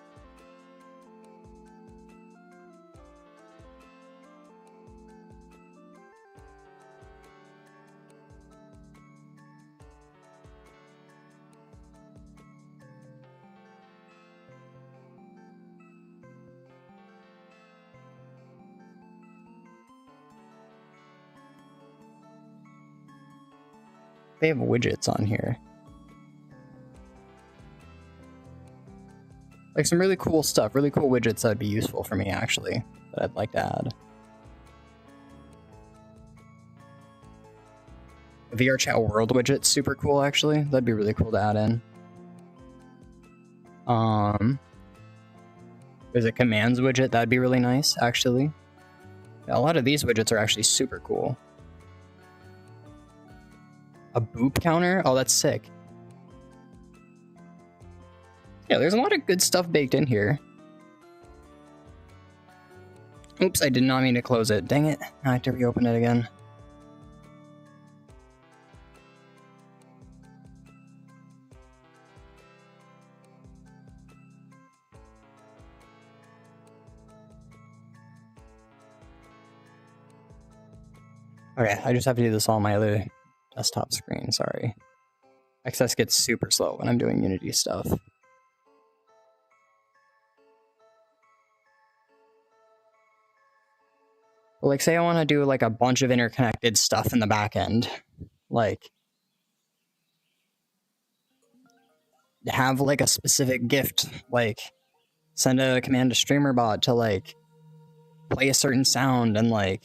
Speaker 1: They have widgets on here. Some really cool stuff, really cool widgets that'd be useful for me, actually, that I'd like to add. The VRChat World widget's super cool, actually. That'd be really cool to add in. There's a commands widget, that'd be really nice, actually. A lot of these widgets are actually super cool. A boop counter? Oh, that's sick. Yeah, there's a lot of good stuff baked in here. Oops, I did not mean to close it. Dang it. I have to reopen it again. Okay, I just have to do this on my other desktop screen, sorry. Access gets super slow when I'm doing Unity stuff. Well, say I want to do a bunch of interconnected stuff in the back end. Have a specific gift, send a command to StreamerBot to play a certain sound and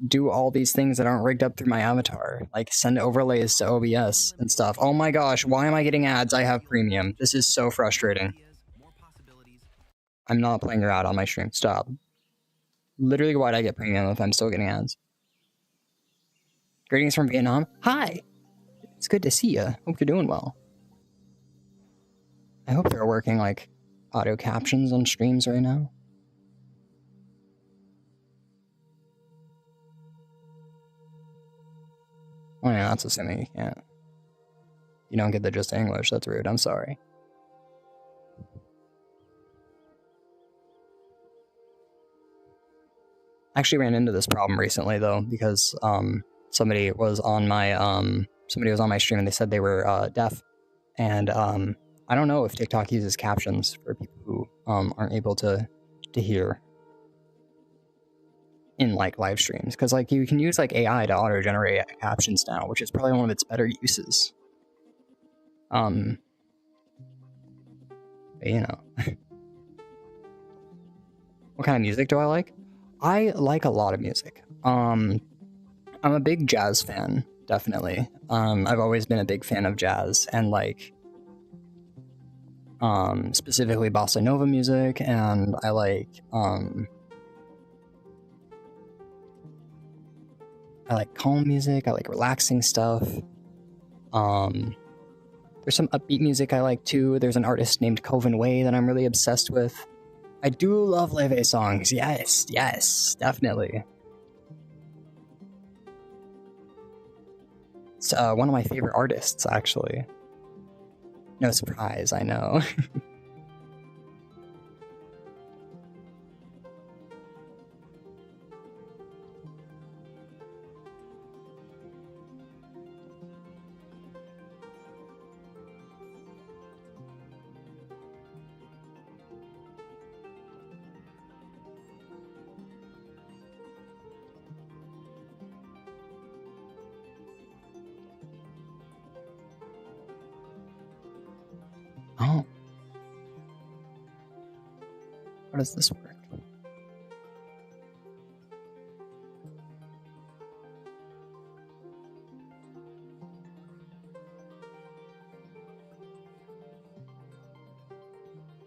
Speaker 1: do all these things that aren't rigged up through my avatar, send overlays to OBS and stuff. Oh my gosh, why am I getting ads? I have premium. This is so frustrating. I'm not playing your ad on my stream. Stop. Literally, why'd I get premium if I'm still getting ads? Greetings from Vietnam. Hi! It's good to see you. Hope you're doing well. I hope they're working auto captions on streams right now. Oh yeah, that's assuming you can't. You don't get the just English, that's rude, I'm sorry. Actually ran into this problem recently though, because somebody was on my stream and they said they were deaf, and I don't know if TikTok uses captions for people who aren't able to hear in like live streams, because like you can use like AI to auto generate captions now, which is probably one of its better uses. But, you know. What kind of music do I like? I like a lot of music. I'm a big jazz fan, definitely. I've always been a big fan of jazz, and like specifically bossa nova music, and I like calm music, I like relaxing stuff. There's some upbeat music I like too. There's an artist named Coven Way that I'm really obsessed with. I do love Leve songs, yes, definitely. It's one of my favorite artists, actually. No surprise, I know. Oh. How does this work?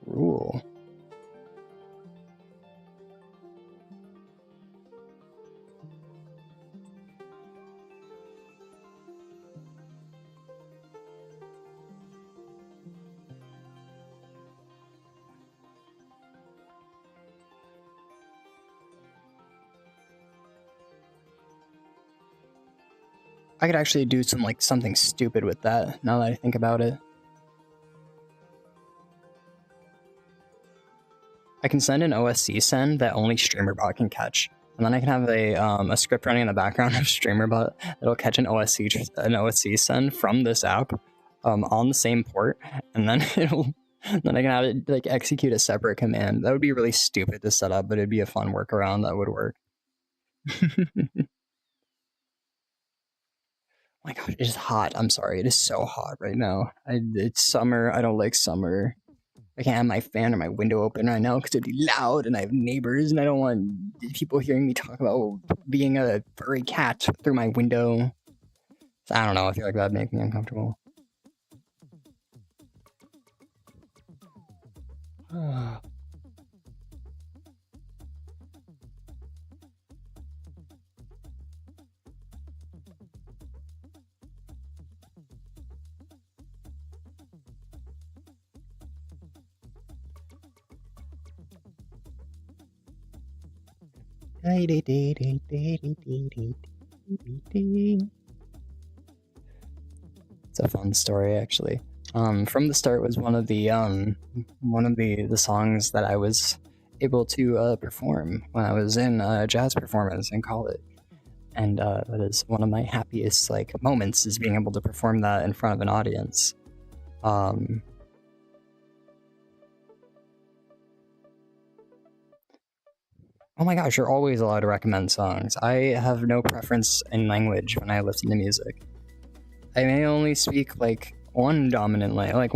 Speaker 1: Rule. I could actually do something stupid with that, now that I think about it. I can send an OSC send that only StreamerBot can catch, and then I can have a script running in the background of StreamerBot that'll catch an OSC send from this app on the same port, and then then I can have it like execute a separate command. That would be really stupid to set up, but it'd be a fun workaround that would work. Oh my gosh, it is hot. I'm sorry, it is so hot right now. It's summer. I don't like summer. I can't have my fan or my window open right now because it'd be loud, and I have neighbors, and I don't want people hearing me talk about being a furry cat through my window. So I don't know. I feel like that'd make me uncomfortable. It's a fun story, actually. From the Start was one of the songs that I was able to perform when I was in jazz performance in college, and that is one of my happiest moments, is being able to perform that in front of an audience. Oh my gosh, you're always allowed to recommend songs. I have no preference in language when I listen to music. I may only speak one dominant language,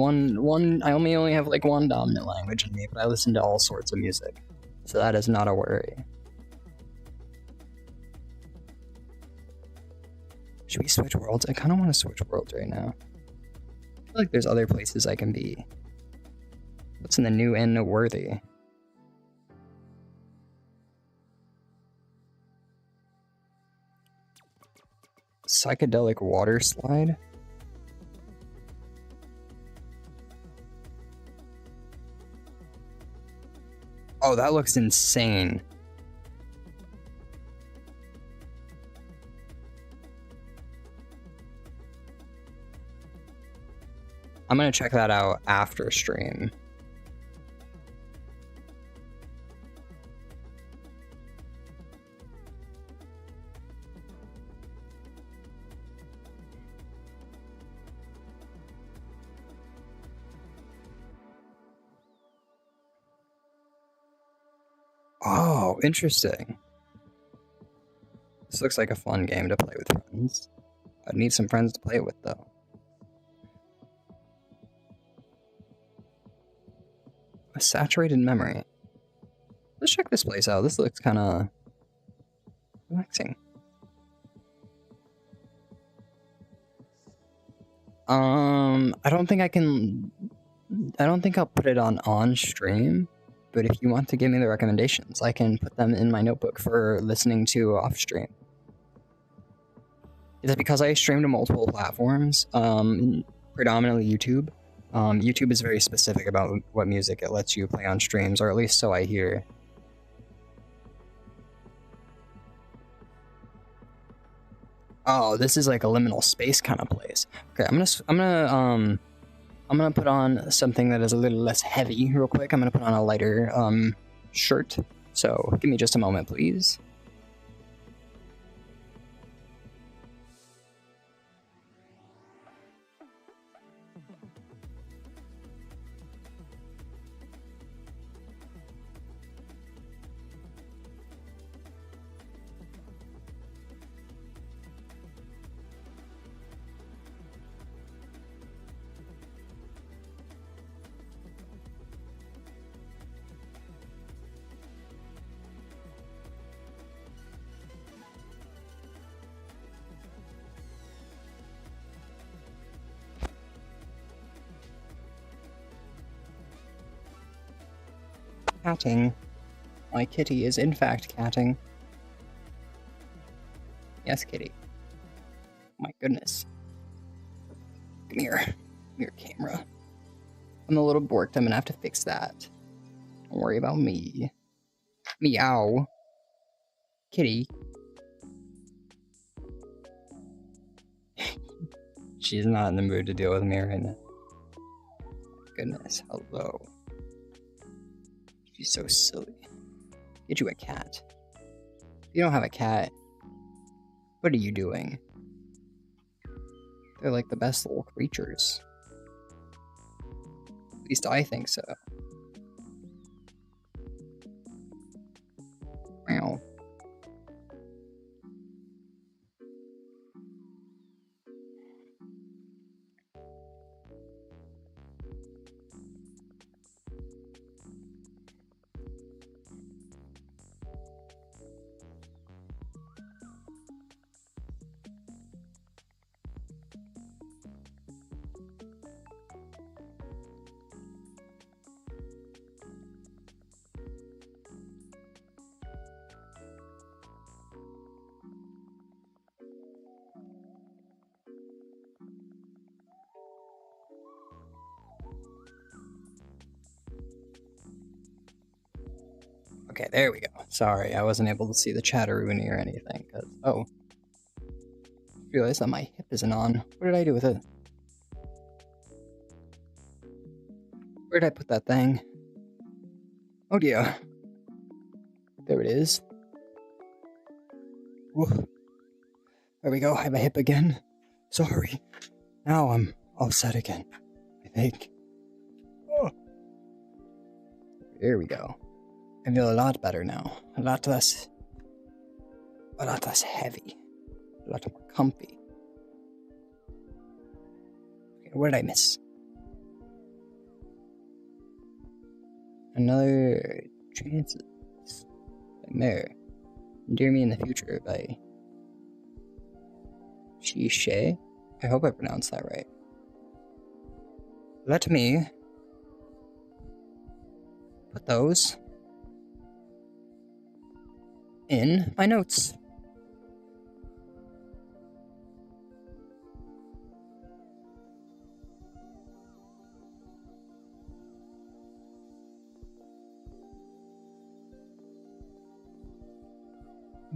Speaker 1: I only have one dominant language in me, but I listen to all sorts of music, so that is not a worry. Should we switch worlds? I kind of want to switch worlds right now. I feel like there's other places I can be. What's in the new and noteworthy? Psychedelic water slide? Oh, that looks insane. I'm gonna check that out after stream. Oh, interesting. This looks like a fun game to play with friends. I'd need some friends to play it with, though. A saturated memory. Let's check this place out. This looks kind of relaxing. I don't think I can... I don't think I'll put it on stream, but if you want to give me the recommendations, I can put them in my notebook for listening to off stream. Is it because I stream to multiple platforms, predominantly YouTube? YouTube is very specific about what music it lets you play on streams, or at least so I hear. Oh, this is like a liminal space kind of place. Okay, I'm gonna put on something that is a little less heavy real quick. I'm gonna put on a lighter shirt. So give me just a moment, please. Catting. My kitty is in fact catting. Yes, kitty. My goodness. Come here. Come here, camera. I'm a little borked. I'm gonna have to fix that. Don't worry about me. Meow. Kitty. She's not in the mood to deal with me right now. Goodness, hello. She's so silly. Get you a cat. If you don't have a cat, what are you doing? They're like the best little creatures. At least I think so. Meow. Okay, there we go. Sorry, I wasn't able to see the chatteroonie or anything, because... Oh. I realized that my hip isn't on. What did I do with it? Where did I put that thing? Oh dear. There it is. Whoa. There we go, I have a hip again. Sorry. Now I'm all set again, I think. Oh. There we go. I feel a lot better now. A lot less heavy. A lot more comfy. Okay, what did I miss? Another Chances. By Mare. Dear Me in the Future by Shay. I hope I pronounced that right. Let me put those in my notes.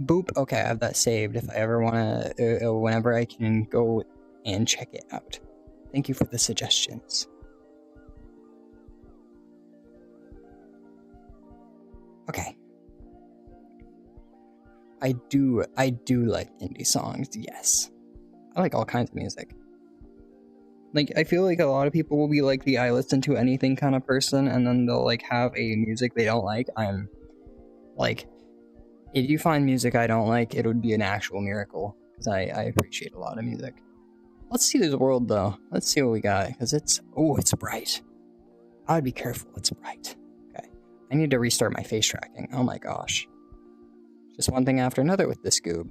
Speaker 1: Boop. Okay, I have that saved if I ever want to, whenever I can go and check it out. Thank you for the suggestions. Okay. I do like indie songs, yes. I like all kinds of music. Like, I feel like a lot of people will be like the I listen to anything kind of person, and then they'll like have a music they don't like. I'm like, If you find music I don't like, it would be an actual miracle, because I appreciate a lot of music. Let's see this world, though. Let's see what we got, because it's... Oh, it's bright. I would be careful, it's bright. Okay. I need to restart my face tracking. Oh my gosh. Just one thing after another with this goob.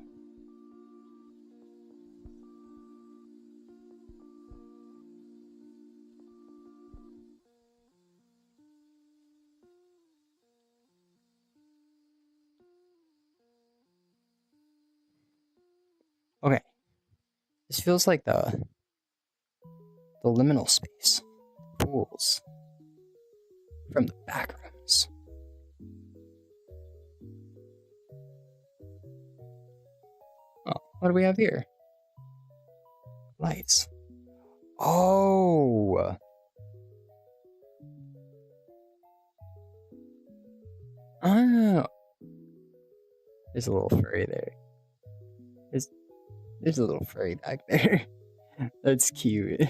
Speaker 1: Okay. This feels like the liminal space. Pools. From the back rooms. Oh, what do we have here? Lights. Oh! Oh! There's a little furry there. There's a little furry back there. That's cute. Does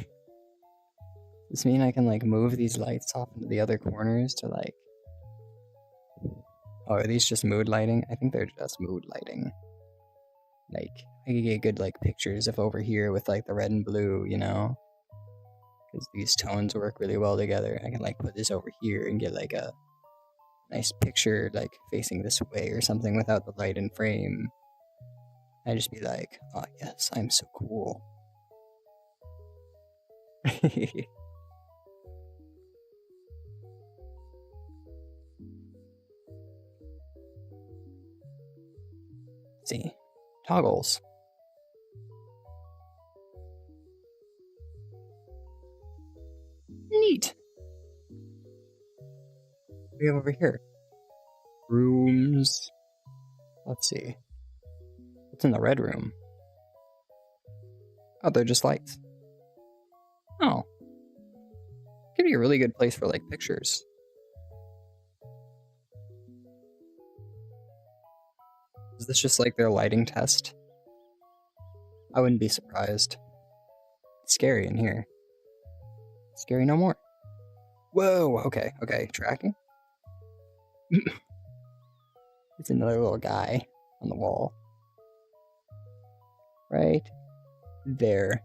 Speaker 1: this mean I can, like, move these lights off into the other corners to, like... Oh, are these just mood lighting? I think they're just mood lighting. Like, I could get good, like, pictures of over here with, like, the red and blue, you know? Because these tones work really well together. I can, like, put this over here and get, like, a nice picture, like, facing this way or something without the light in frame. I'd just be like, oh, yes, I'm so cool. See, toggles. Neat. What do we have over here? Rooms. Let's see. What's in the red room? Oh, they're just lights. Oh. Could be a really good place for, like, pictures. Is this just, like, their lighting test? I wouldn't be surprised. It's scary in here. Scary no more. Whoa, okay, tracking. It's another little guy on the wall. Right there.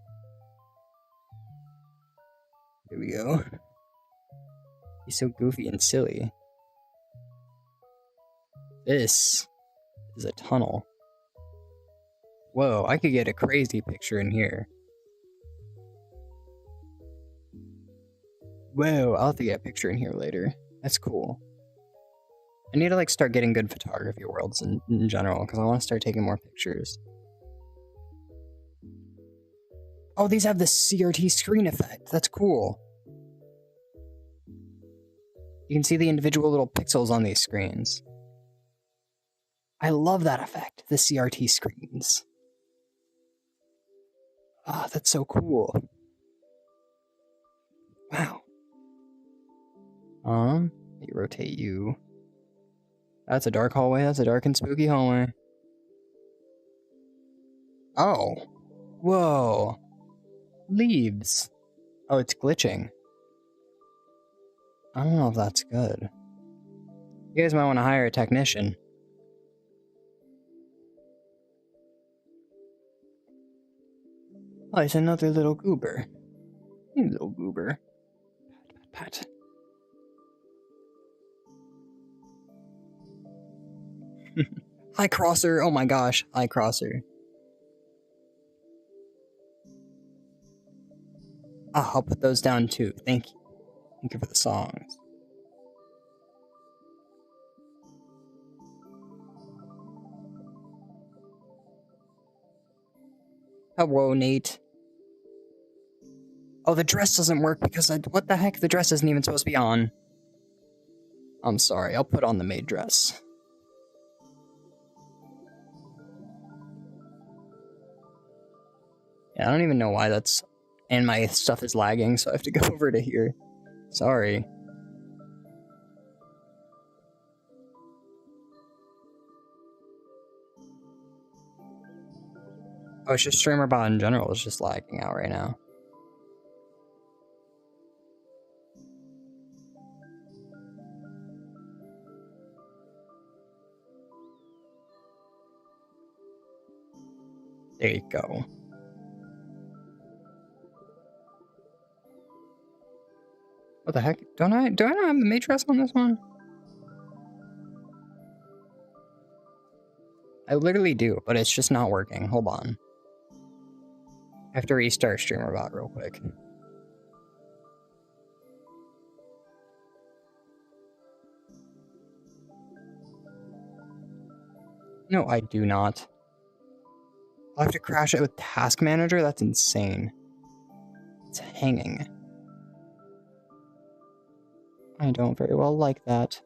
Speaker 1: Here we go. He's so goofy and silly. This is a tunnel. Whoa, I could get a crazy picture in here. Whoa, I'll have to get a picture in here later. That's cool. I need to, like, start getting good photography worlds in general, because I want to start taking more pictures. Oh, these have the CRT screen effect. That's cool. You can see the individual little pixels on these screens. I love that effect, the CRT screens. Ah, that's so cool. Wow. You rotate you. That's a dark hallway. That's a dark and spooky hallway. Oh. Whoa. Leaves. Oh, it's glitching. I don't know if that's good. You guys might want to hire a technician. Oh, it's another little goober. Hey, little goober. Pat, pat, pat. Hi, Crosser. Oh my gosh. Hi, Crosser. Ah, I'll put those down too. Thank you. Thank you for the songs. Hello, Nate. Oh, the dress doesn't work because what the heck? The dress isn't even supposed to be on. I'm sorry. I'll put on the maid dress. Yeah, I don't even know why that's... And my stuff is lagging, so I have to go over to here. Sorry. Oh, it's just StreamerBot in general is just lagging out right now. There you go. What the heck? Do I not have the matrix on this one? I literally do, but it's just not working. Hold on. I have to restart StreamerBot real quick. No, I do not. I'll have to crash it with Task Manager? That's insane. It's hanging. I don't very well like that.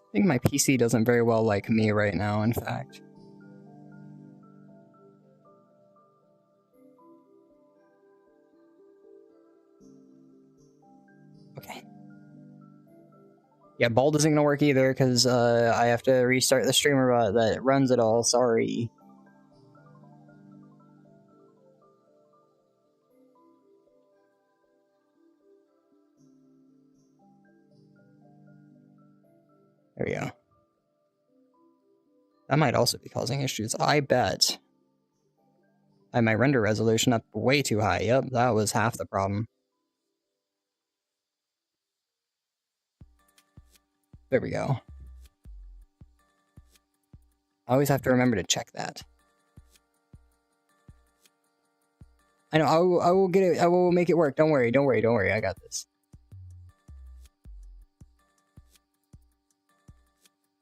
Speaker 1: I think my PC doesn't very well like me right now, in fact. Okay. Yeah, Bald isn't gonna work either, because I have to restart the StreamerBot that runs it all, sorry. There we go. That might also be causing issues, I bet. I had my render resolution up way too high. Yep, that was half the problem. There we go. I always have to remember to check that. I know, I will get it, I will make it work. Don't worry, I got this.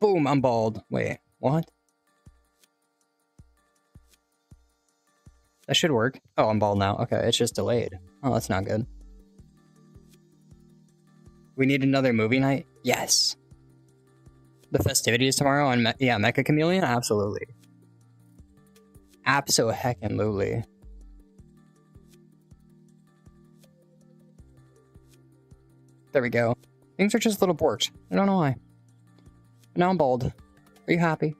Speaker 1: Boom, I'm bald. Wait, what? That should work. Oh, I'm bald now. Okay, it's just delayed. Oh, that's not good. We need another movie night? Yes. The festivities tomorrow on Mecha Chameleon? Absolutely. Abso-heckin-lutely. There we go. Things are just a little borked. I don't know why. But now I'm bald. Are you happy?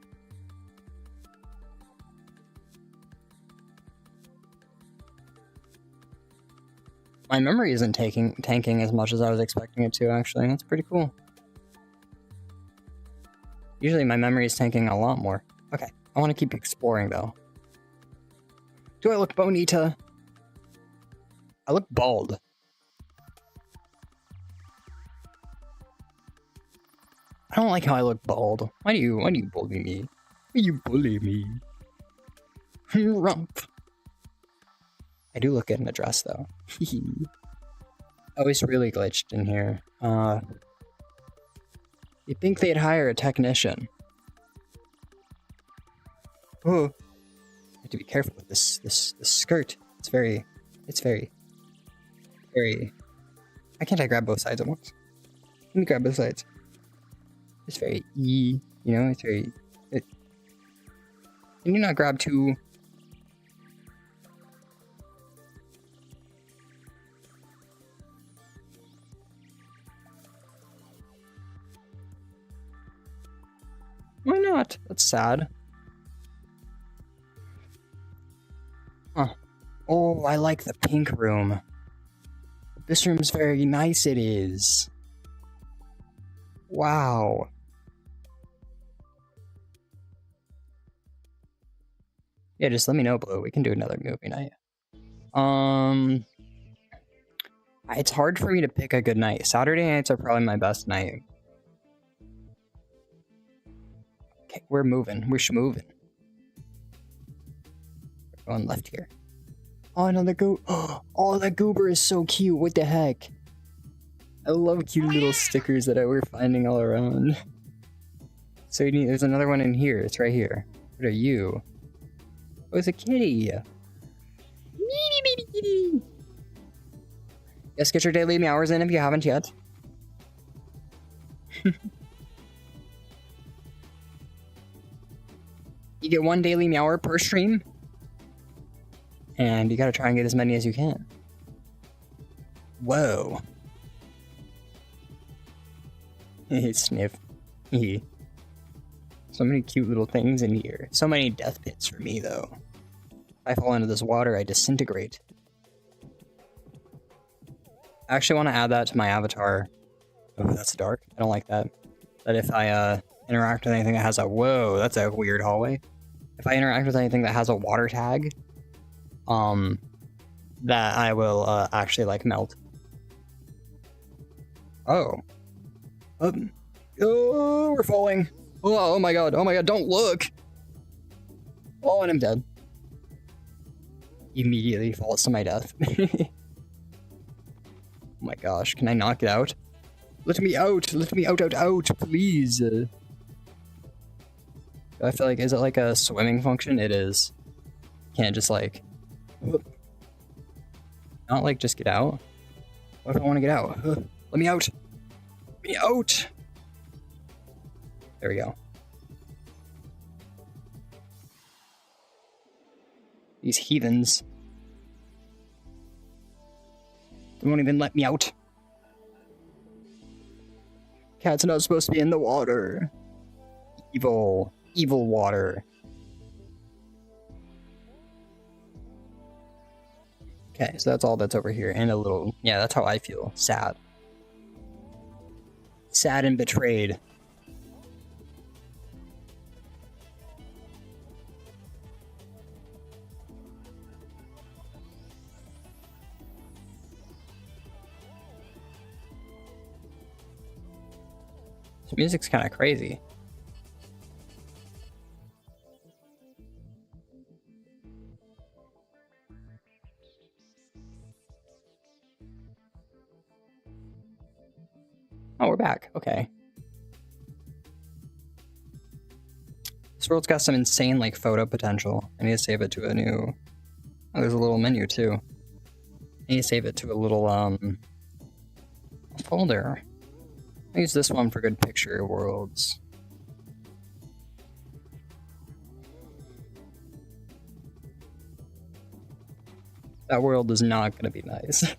Speaker 1: My memory isn't tanking as much as I was expecting it to, actually. That's pretty cool. Usually my memory is tanking a lot more. Okay, I want to keep exploring, though. Do I look bonita? I look bald. I don't like how I look bald. Why do you bully me? Why you bully me? Rump. I do look good in a dress, though. Oh, it's really glitched in here. You'd think they'd hire a technician. Oh, I have to be careful with this skirt. It's very. Why can't I grab both sides at once? Let me grab both sides. It's very you know. It's very. Can you not grab two? Why not? That's sad. Huh. Oh, I like the pink room. This room's very nice, it is. Wow. Yeah, just let me know, Blue. We can do another movie night. It's hard for me to pick a good night. Saturday nights are probably my best night. Okay, we're moving. We're schmoving. We're going left here. Oh, another oh, that goober is so cute. What the heck? I love cute little stickers that we're finding all around. So there's another one in here. It's right here. What are you? Oh, it's a kitty. Kitty. Yes, get your daily meowers in if you haven't yet. You get one daily meower per stream. And you gotta try and get as many as you can. Whoa. Sniff. So many cute little things in here. So many death pits for me, though. If I fall into this water, I disintegrate. I actually want to add that to my avatar Oh, that's dark. I don't like that. That if I interact with anything that has a... Whoa, that's a weird hallway. If I interact with anything that has a water tag, that I will actually, like, melt. Oh. Oh, we're falling. Oh my god, don't look! Oh, and I'm dead. Immediately falls to my death. Oh my gosh, can I not get out? Let me out, please. I feel like, is it like a swimming function? It is. Can't just like... Not like just get out? What if I want to get out? Let me out! Let me out! There we go. These heathens. They won't even let me out. Cat's not supposed to be in the water. Evil. Evil water. Okay, so that's all that's over here. And a little... Yeah, that's how I feel. Sad. Sad and betrayed. This music's kind of crazy. Oh, we're back. Okay. This world's got some insane, like, photo potential. I need to save it to a new... Oh, there's a little menu, too. I need to save it to a little, folder. I'll use this one for good picture worlds. That world is not going to be nice.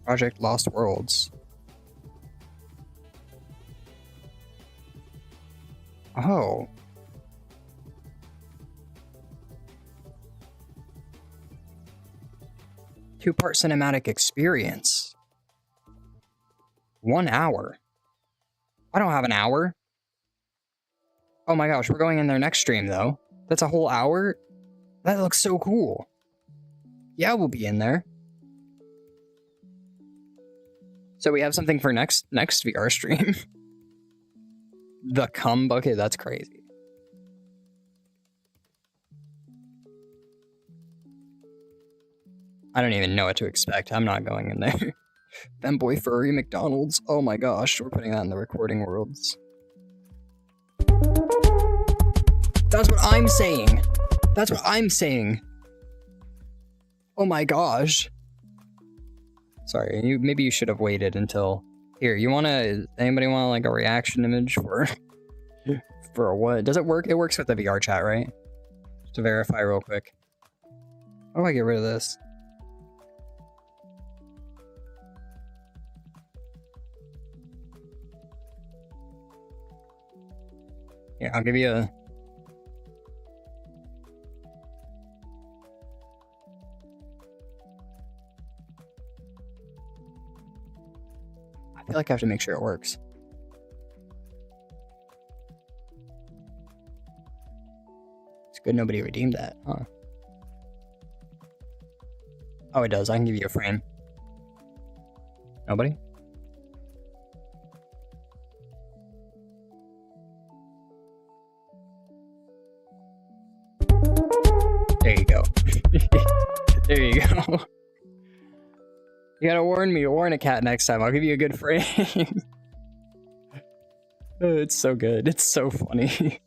Speaker 1: Project Lost Worlds. Oh. Two-part cinematic experience. 1 hour. I don't have an hour. Oh my gosh, we're going in their next stream, though. That's a whole hour? That looks so cool. Yeah, we'll be in there. So we have something for next VR stream. The cum bucket, that's crazy. I don't even know what to expect. I'm not going in there. Femboy furry McDonald's. Oh my gosh, we're putting that in the recording worlds. That's what I'm saying. That's what I'm saying. Oh my gosh. Sorry, maybe you should have waited until... Here, anybody want like a reaction image for... for what? Does it work? It works with the VR chat, right? Just to verify real quick. How do I get rid of this? Yeah, I'll give you a... I feel like I have to make sure it works. It's good nobody redeemed that, huh? Oh, it does. I can give you a frame. Nobody? There you go. There you go. You gotta warn a cat next time. I'll give you a good frame. Oh, it's so good. It's so funny.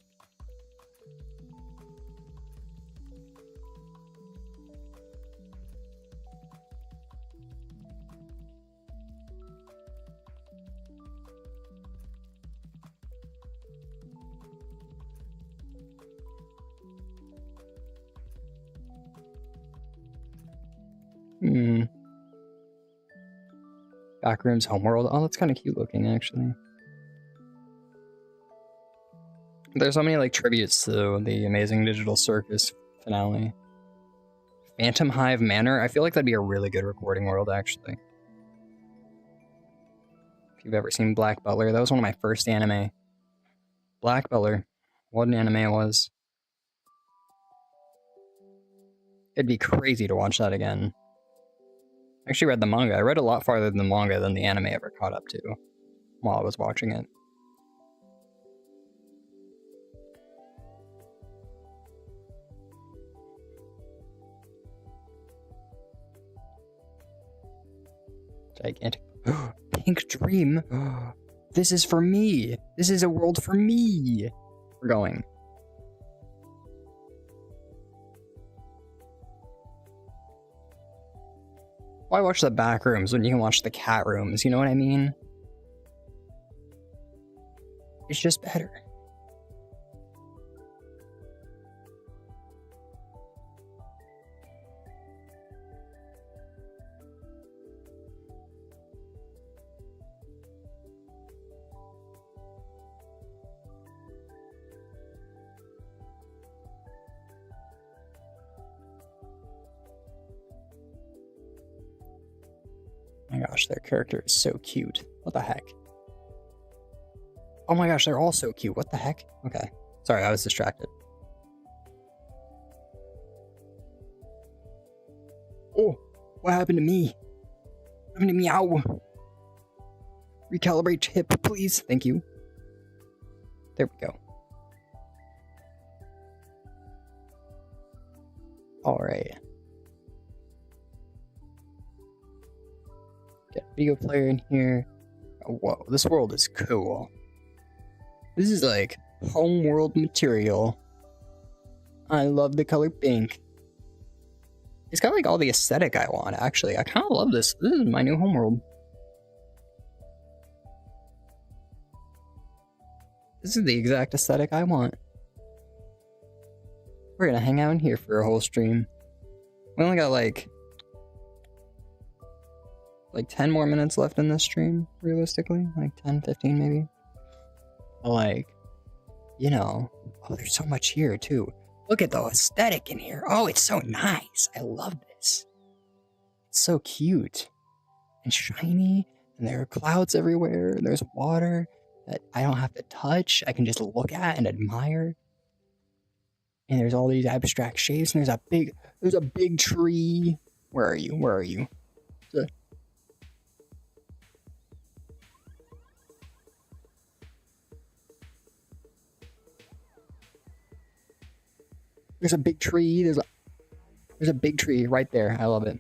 Speaker 1: Backrooms Homeworld. Oh, that's kind of cute looking, actually. There's so many like tributes to the Amazing Digital Circus finale. Phantom Hive Manor. I feel like that'd be a really good recording world, actually. If you've ever seen Black Butler, that was one of my first anime. Black Butler. What an anime it was. It'd be crazy to watch that again. I actually read the manga. I read a lot farther than the manga than the anime ever caught up to while I was watching it. Gigantic. Pink Dream. This is for me. This is a world for me. We're going. Why watch the back rooms when you can watch the cat rooms? You know what I mean? It's just better. Oh my gosh, their character is so cute. What the heck? Oh my gosh, they're all so cute. What the heck? Okay. Sorry, I was distracted. Oh, what happened to me? What happened to meow? Recalibrate chip, please. Thank you. There we go. Alright. Get a video player in here. Oh, whoa, this world is cool. This is like homeworld material. I love the color pink. It's got like all the aesthetic I want, actually. I kind of love this. This is my new homeworld. This is the exact aesthetic I want. We're gonna hang out in here for a whole stream. We only got like 10 more minutes left in this stream, realistically. Like 10, 15 maybe. Like, you know, oh, there's so much here too. Look at the aesthetic in here. Oh, it's so nice. I love this. It's so cute and shiny, and there are clouds everywhere. And there's water that I don't have to touch. I can just look at and admire. And there's all these abstract shapes, and there's a big tree. Where are you? Where are you? There's a big tree. There's a big tree right there. I love it.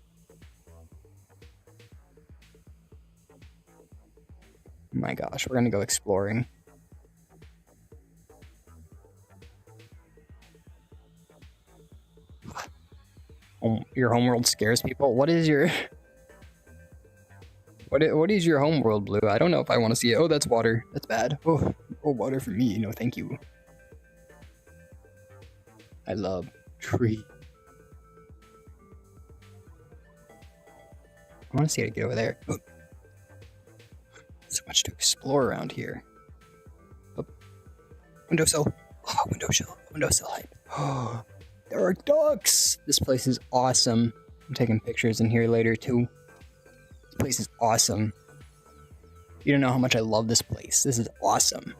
Speaker 1: Oh my gosh, we're gonna go exploring. Your homeworld scares people? What is your... What is your homeworld, Blue? I don't know if I want to see it. Oh, that's water. That's bad. Oh, water for me. No, thank you. I love tree. I want to see how to get over there. Oh. So much to explore around here. Oh. Windowsill. Oh, windowsill hype. Oh, there are ducks. This place is awesome. I'm taking pictures in here later too. This place is awesome. You don't know how much I love this place. This is awesome.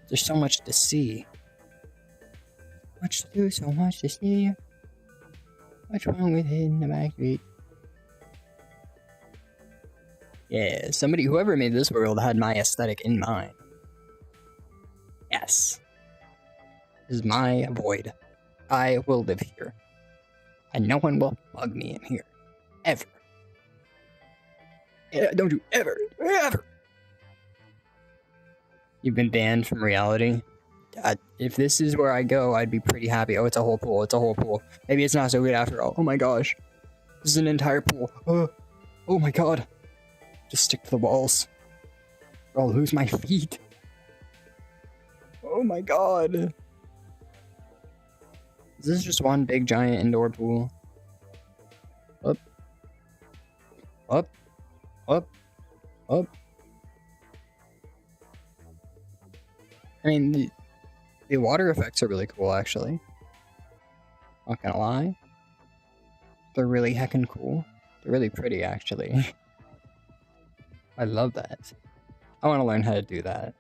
Speaker 1: There's so much to see. Much to do, so much to see. What's wrong with it in the back street? Yeah, whoever made this world had my aesthetic in mind. Yes. This is my void. I will live here. And no one will bug me in here. Ever. Yeah, don't you ever. You've been banned from reality. If this is where I go, I'd be pretty happy. Oh, it's a whole pool. It's a whole pool. Maybe it's not so good after all. Oh my gosh. This is an entire pool. Oh my god. Just stick to the walls. Or I'll lose my feet. Oh my god. Is this just one big giant indoor pool? Up. Up. Up. Up. I mean, the water effects are really cool, actually. Not gonna lie. They're really heckin' cool. They're really pretty, actually. I love that. I want to learn how to do that.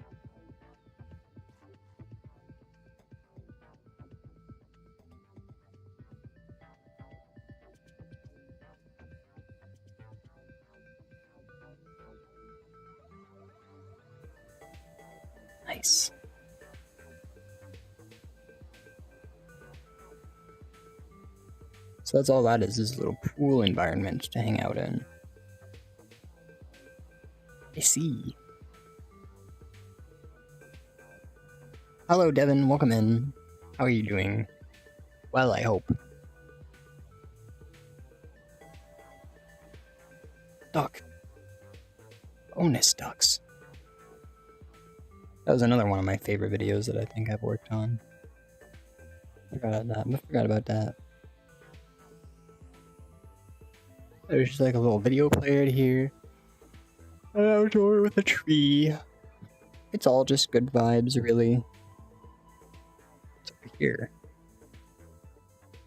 Speaker 1: Nice. So that's all that is this little pool environment to hang out in. I see. Hello, Devin. Welcome in. How are you doing? Well, I hope. Duck. Bonus ducks. That was another one of my favorite videos that I think I've worked on. Forgot about that. There's just like a little video player here. An outdoor with a tree. It's all just good vibes, really. What's over here?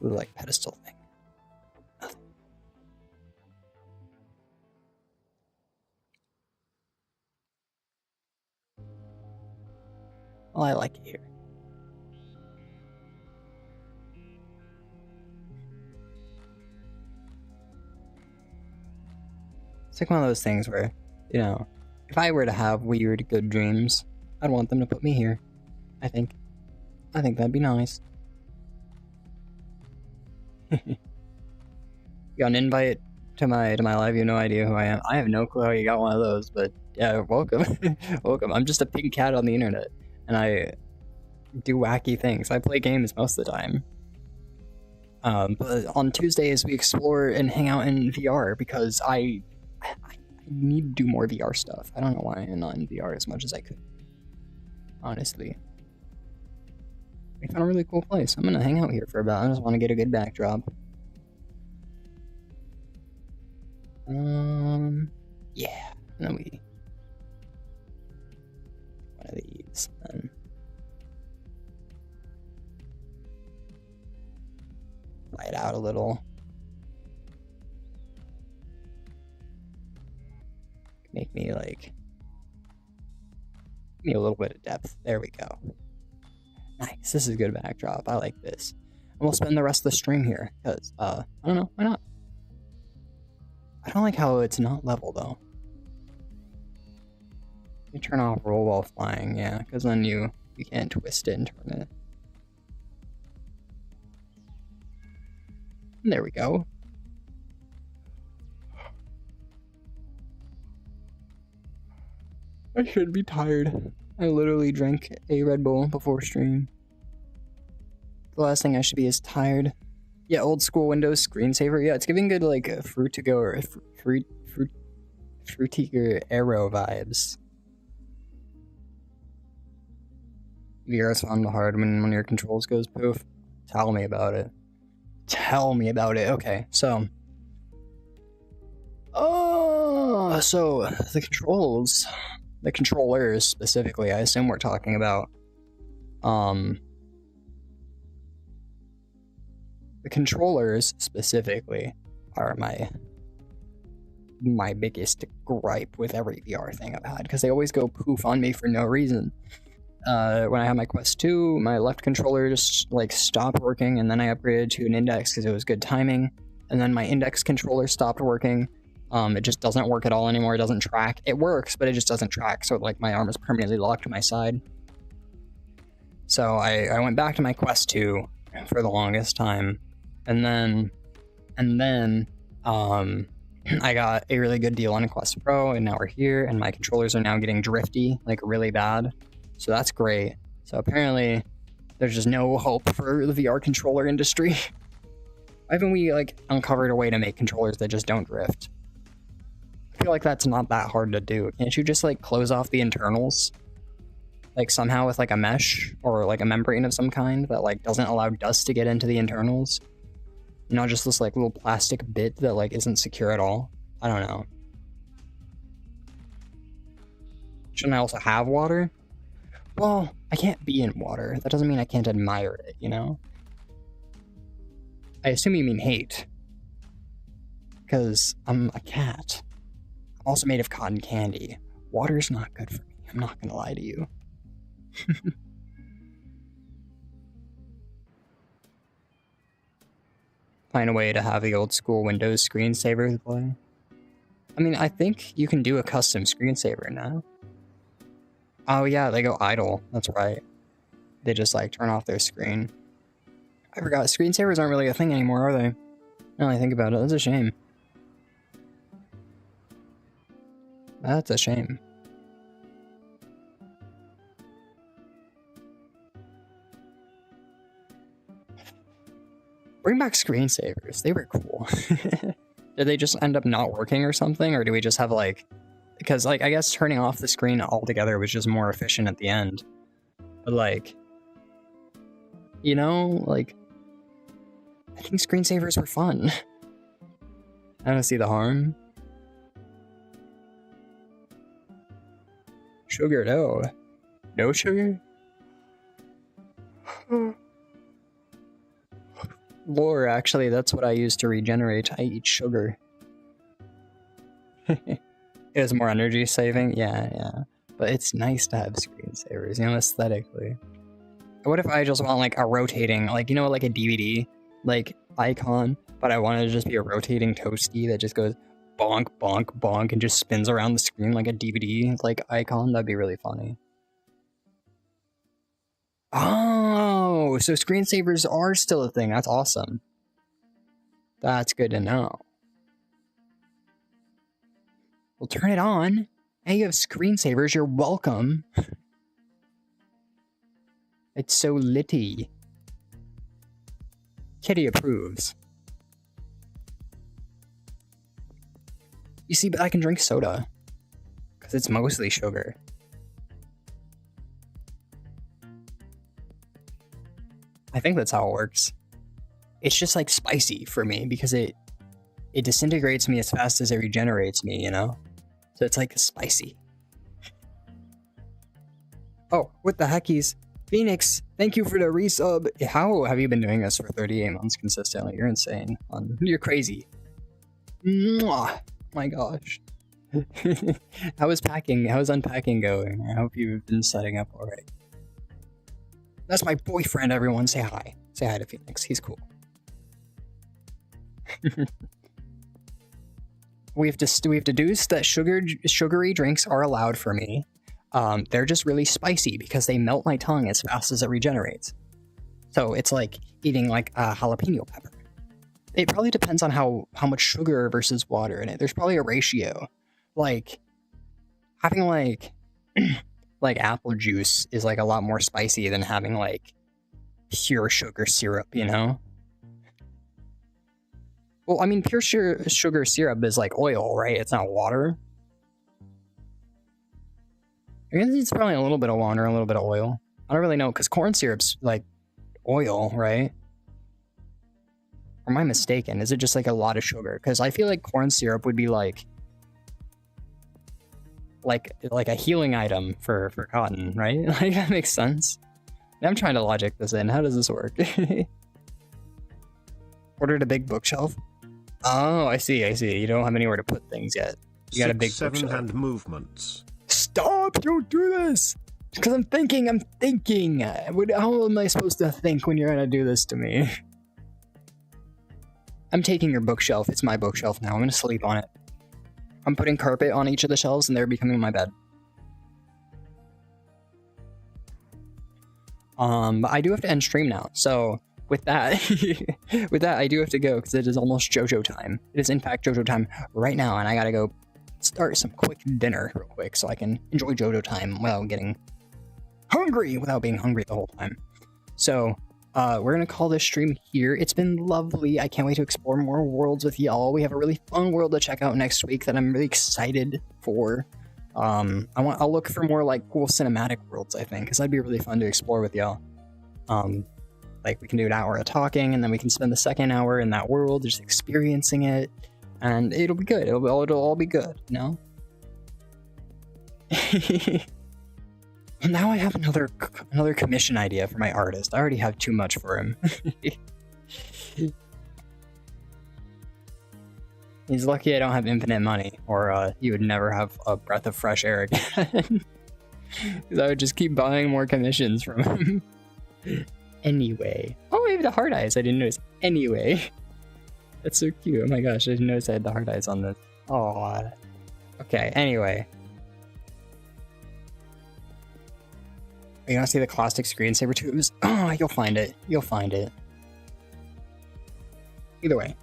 Speaker 1: Little like pedestal thing. Nothing. Well, I like it here. It's like one of those things where, you know, if I were to have weird, good dreams, I'd want them to put me here. I think that'd be nice. You got an invite to my live, you have no idea who I am. I have no clue how you got one of those, but yeah, welcome. Welcome. I'm just a pink cat on the internet, and I do wacky things. I play games most of the time. But on Tuesdays we explore and hang out in VR because I need to do more VR stuff. I don't know why I'm not in VR as much as I could. Honestly. I found a really cool place. I'm gonna hang out here for about. I just want to get a good backdrop. Yeah. And then we one of these. Then light out a little. Make me like. Give me a little bit of depth. There we go. Nice. This is a good backdrop. I like this. And we'll spend the rest of the stream here because I don't know, why not? I don't like how it's not level though. You turn off roll while flying, yeah, because then you can't twist it and turn it. And there we go. I should be tired. I literally drank a Red Bull before stream. The last thing I should be is tired. Yeah, old school Windows screensaver. Yeah, it's giving good like Fruitigo or Fruitiger Arrow vibes. VR is fun but hard when one of your controls goes poof. Tell me about it. Tell me about it. Okay, so. Oh, so the controls. The controllers specifically, I assume we're talking about. The controllers specifically are my biggest gripe with every VR thing I've had because they always go poof on me for no reason. When I had my Quest 2, my left controller just like stopped working, and then I upgraded to an index because it was good timing, and then my index controller stopped working. It just doesn't work at all anymore. It doesn't track. It works, but it just doesn't track. So like my arm is permanently locked to my side. So I went back to my Quest 2 for the longest time, and then I got a really good deal on a Quest Pro, and now we're here, and my controllers are now getting drifty, like really bad. So that's great. So apparently, there's just no hope for the VR controller industry. Why haven't we like uncovered a way to make controllers that just don't drift? I feel like that's not that hard to do. Can't you just like close off the internals? Like somehow with like a mesh or like a membrane of some kind that like doesn't allow dust to get into the internals? Not just this like little plastic bit that like isn't secure at all. I don't know. Shouldn't I also have water? Well, I can't be in water. That doesn't mean I can't admire it, you know? I assume you mean hate. Because I'm a cat. I'm also made of cotton candy. Water's not good for me. I'm not gonna lie to you. Find a way to have the old school Windows screensaver play. I mean, I think you can do a custom screensaver now. Oh yeah, they go idle. That's right. They just like turn off their screen. I forgot, screensavers aren't really a thing anymore, are they? Now I think about it, that's a shame. That's a shame. Bring back screensavers, they were cool. Did they just end up not working or something? Or do we just have like... Because like, I guess turning off the screen altogether was just more efficient at the end. But like... You know, like... I think screensavers were fun. I don't see the harm. Sugar, no. No sugar? Lore, actually, that's what I use to regenerate. I eat sugar. It is more energy saving? Yeah. But it's nice to have screensavers, you know, aesthetically. What if I just want, like, a rotating, like, you know, like a DVD, like, icon, but I want it to just be a rotating toasty that just goes bonk, bonk, bonk, and just spins around the screen like a DVD, like, icon? That'd be really funny. Oh, so screensavers are still a thing. That's awesome. That's good to know. Well, turn it on. Hey, you have screensavers. You're welcome. It's so litty. Kitty approves. You see, but I can drink soda. Because it's mostly sugar. I think that's how it works. It's just like spicy for me because it disintegrates me as fast as it regenerates me, you know? So it's like spicy. Oh, what the heckies? Phoenix, thank you for the resub. How have you been doing this for 38 months consistently? You're insane. You're crazy. Mwah! My gosh. How is unpacking going? I hope you've been setting up already. That's my boyfriend, everyone. Say hi. Say hi to Phoenix. He's cool. We've deduced that sugary drinks are allowed for me. They're just really spicy because they melt my tongue as fast as it regenerates. So it's like eating like a jalapeno pepper. It probably depends on how much sugar versus water in it. There's probably a ratio. Like having like like apple juice is like a lot more spicy than having like pure sugar syrup, you know? Well, I mean, pure sugar syrup is like oil, right? It's not water. I guess it's probably a little bit of water, a little bit of oil. I don't really know, because corn syrup's like oil, right? Or am I mistaken? Is it just like a lot of sugar? Because I feel like corn syrup would be like a healing item for cotton, right? Like, that makes sense. I'm trying to logic this in. How does this work? Ordered a big bookshelf? Oh, I see. You don't have anywhere to put things yet. You got a big bookshelf.
Speaker 2: 7-hand movements.
Speaker 1: Stop! Don't do this! Because I'm thinking. How am I supposed to think when you're gonna do this to me? I'm taking your bookshelf. It's my bookshelf now. I'm gonna sleep on it. I'm putting carpet on each of the shelves and they're becoming my bed. But I do have to end stream now, so with that, I do have to go because it is almost JoJo time. It is in fact JoJo time right now, and I gotta go start some quick dinner real quick so I can enjoy JoJo time without getting hungry, without being hungry the whole time. So, we're gonna call this stream here. It's been lovely. I can't wait to explore more worlds with y'all. We have a really fun world to check out next week that I'm really excited for. I'll look for more like cool cinematic worlds, I think, because that'd be really fun to explore with y'all. Like we can do an hour of talking, and then we can spend the second hour in that world just experiencing it, and it'll be good. It'll all be good, you know? Now I have another commission idea for my artist. I already have too much for him. He's lucky I don't have infinite money, or he would never have a breath of fresh air again. Because I would just keep buying more commissions from him. Anyway. Oh, maybe the hard eyes. I didn't notice. Anyway. That's so cute. Oh my gosh, I didn't notice I had the hard eyes on this. Oh. Okay, anyway. You want to see the classic screensaver tubes? Oh, you'll find it. You'll find it. Either way.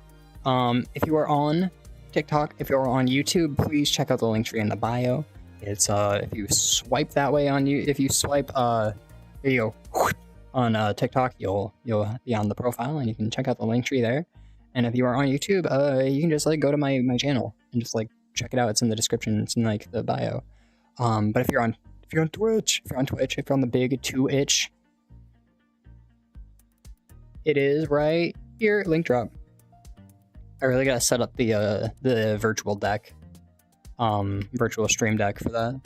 Speaker 1: If you are on TikTok, if you're on YouTube, please check out the link tree in the bio. It's if you swipe that way on you, if you swipe there you go on TikTok, you'll be on the profile and you can check out the link tree there. And if you are on YouTube, you can just like go to my channel and just like check it out. It's in the description. It's in like the bio. But if you're on Twitch, if you're on the big 2itch, it is right here. Link drop. I really gotta set up the virtual deck, virtual stream deck for that.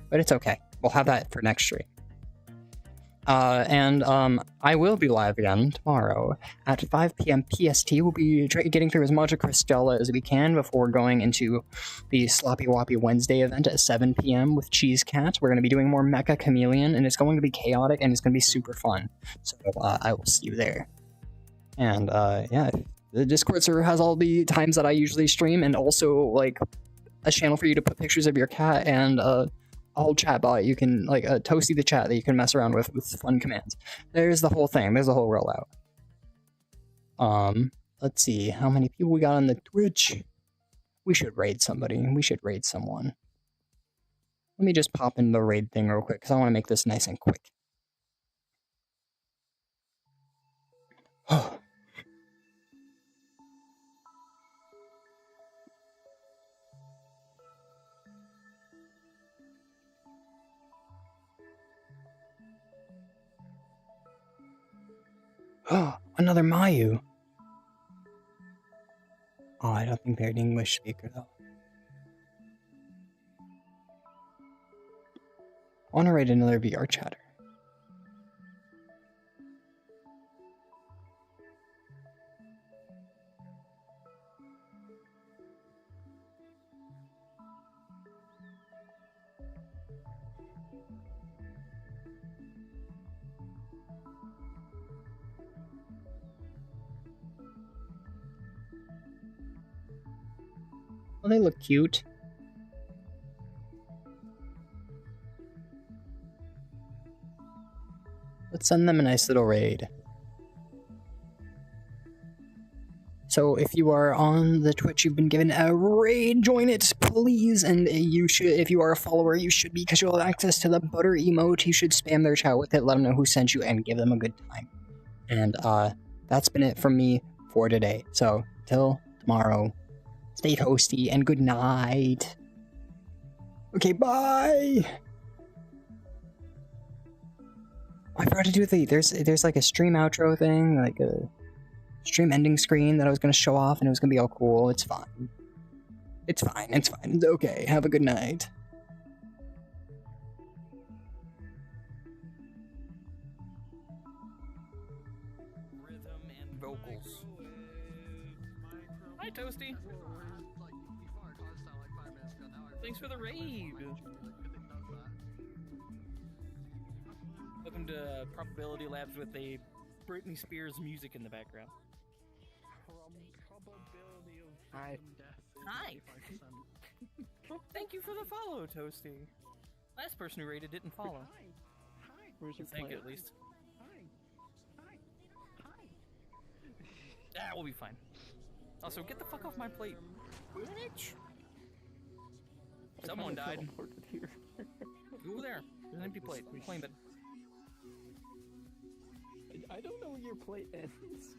Speaker 1: But it's okay. We'll have that for next stream. I will be live again tomorrow at 5 p.m. PST. We'll be getting through as much of Crystella as we can before going into the Sloppy Woppy Wednesday event at 7 p.m. with ToastyTheCat. We're going to be doing more Mecha Chameleon, and it's going to be chaotic, and it's going to be super fun. So I will see you there. And yeah, the Discord server has all the times that I usually stream, and also like a channel for you to put pictures of your cat, and a whole chat bot you can like ToastyTheCat that you can mess around with fun commands. There's the whole thing. There's the whole rollout. Let's see how many people we got on the Twitch. We should raid somebody. We should raid someone. Let me just pop in the raid thing real quick because I want to make this nice and quick. Oh. Oh, another Mayu. Oh, I don't think they're an English speaker, though. I want to write another VR chatter. Well, they look cute. Let's send them a nice little raid. So if you are on the Twitch, you've been given a raid, join it, please. And you should, if you are a follower, you should be, because you'll have access to the butter emote. You should spam their chat with it, let them know who sent you, and give them a good time. And that's been it from me for today. So till tomorrow, stay toasty and good night. Okay, bye. I forgot to do there's like a stream outro thing, like a stream ending screen that I was gonna show off, and it was gonna be all cool. It's fine. It's fine. It's fine. It's okay. Have a good night.
Speaker 2: Rhythm and vocals. Hi, Toasty. Thanks for the raid. Welcome to Probability Labs with a Britney Spears music in the background. Probability of hi. Hi. Thank you for the follow, Toasty. Last person who rated didn't follow. Hi. Hi. Where's your Thank you at least. Hi. Hi. Hi. Ah, we'll be fine. Also, get the fuck off my plate. Bitch. Someone died. Over there. There's an empty plate. Claim it.
Speaker 3: I don't know where your plate ends.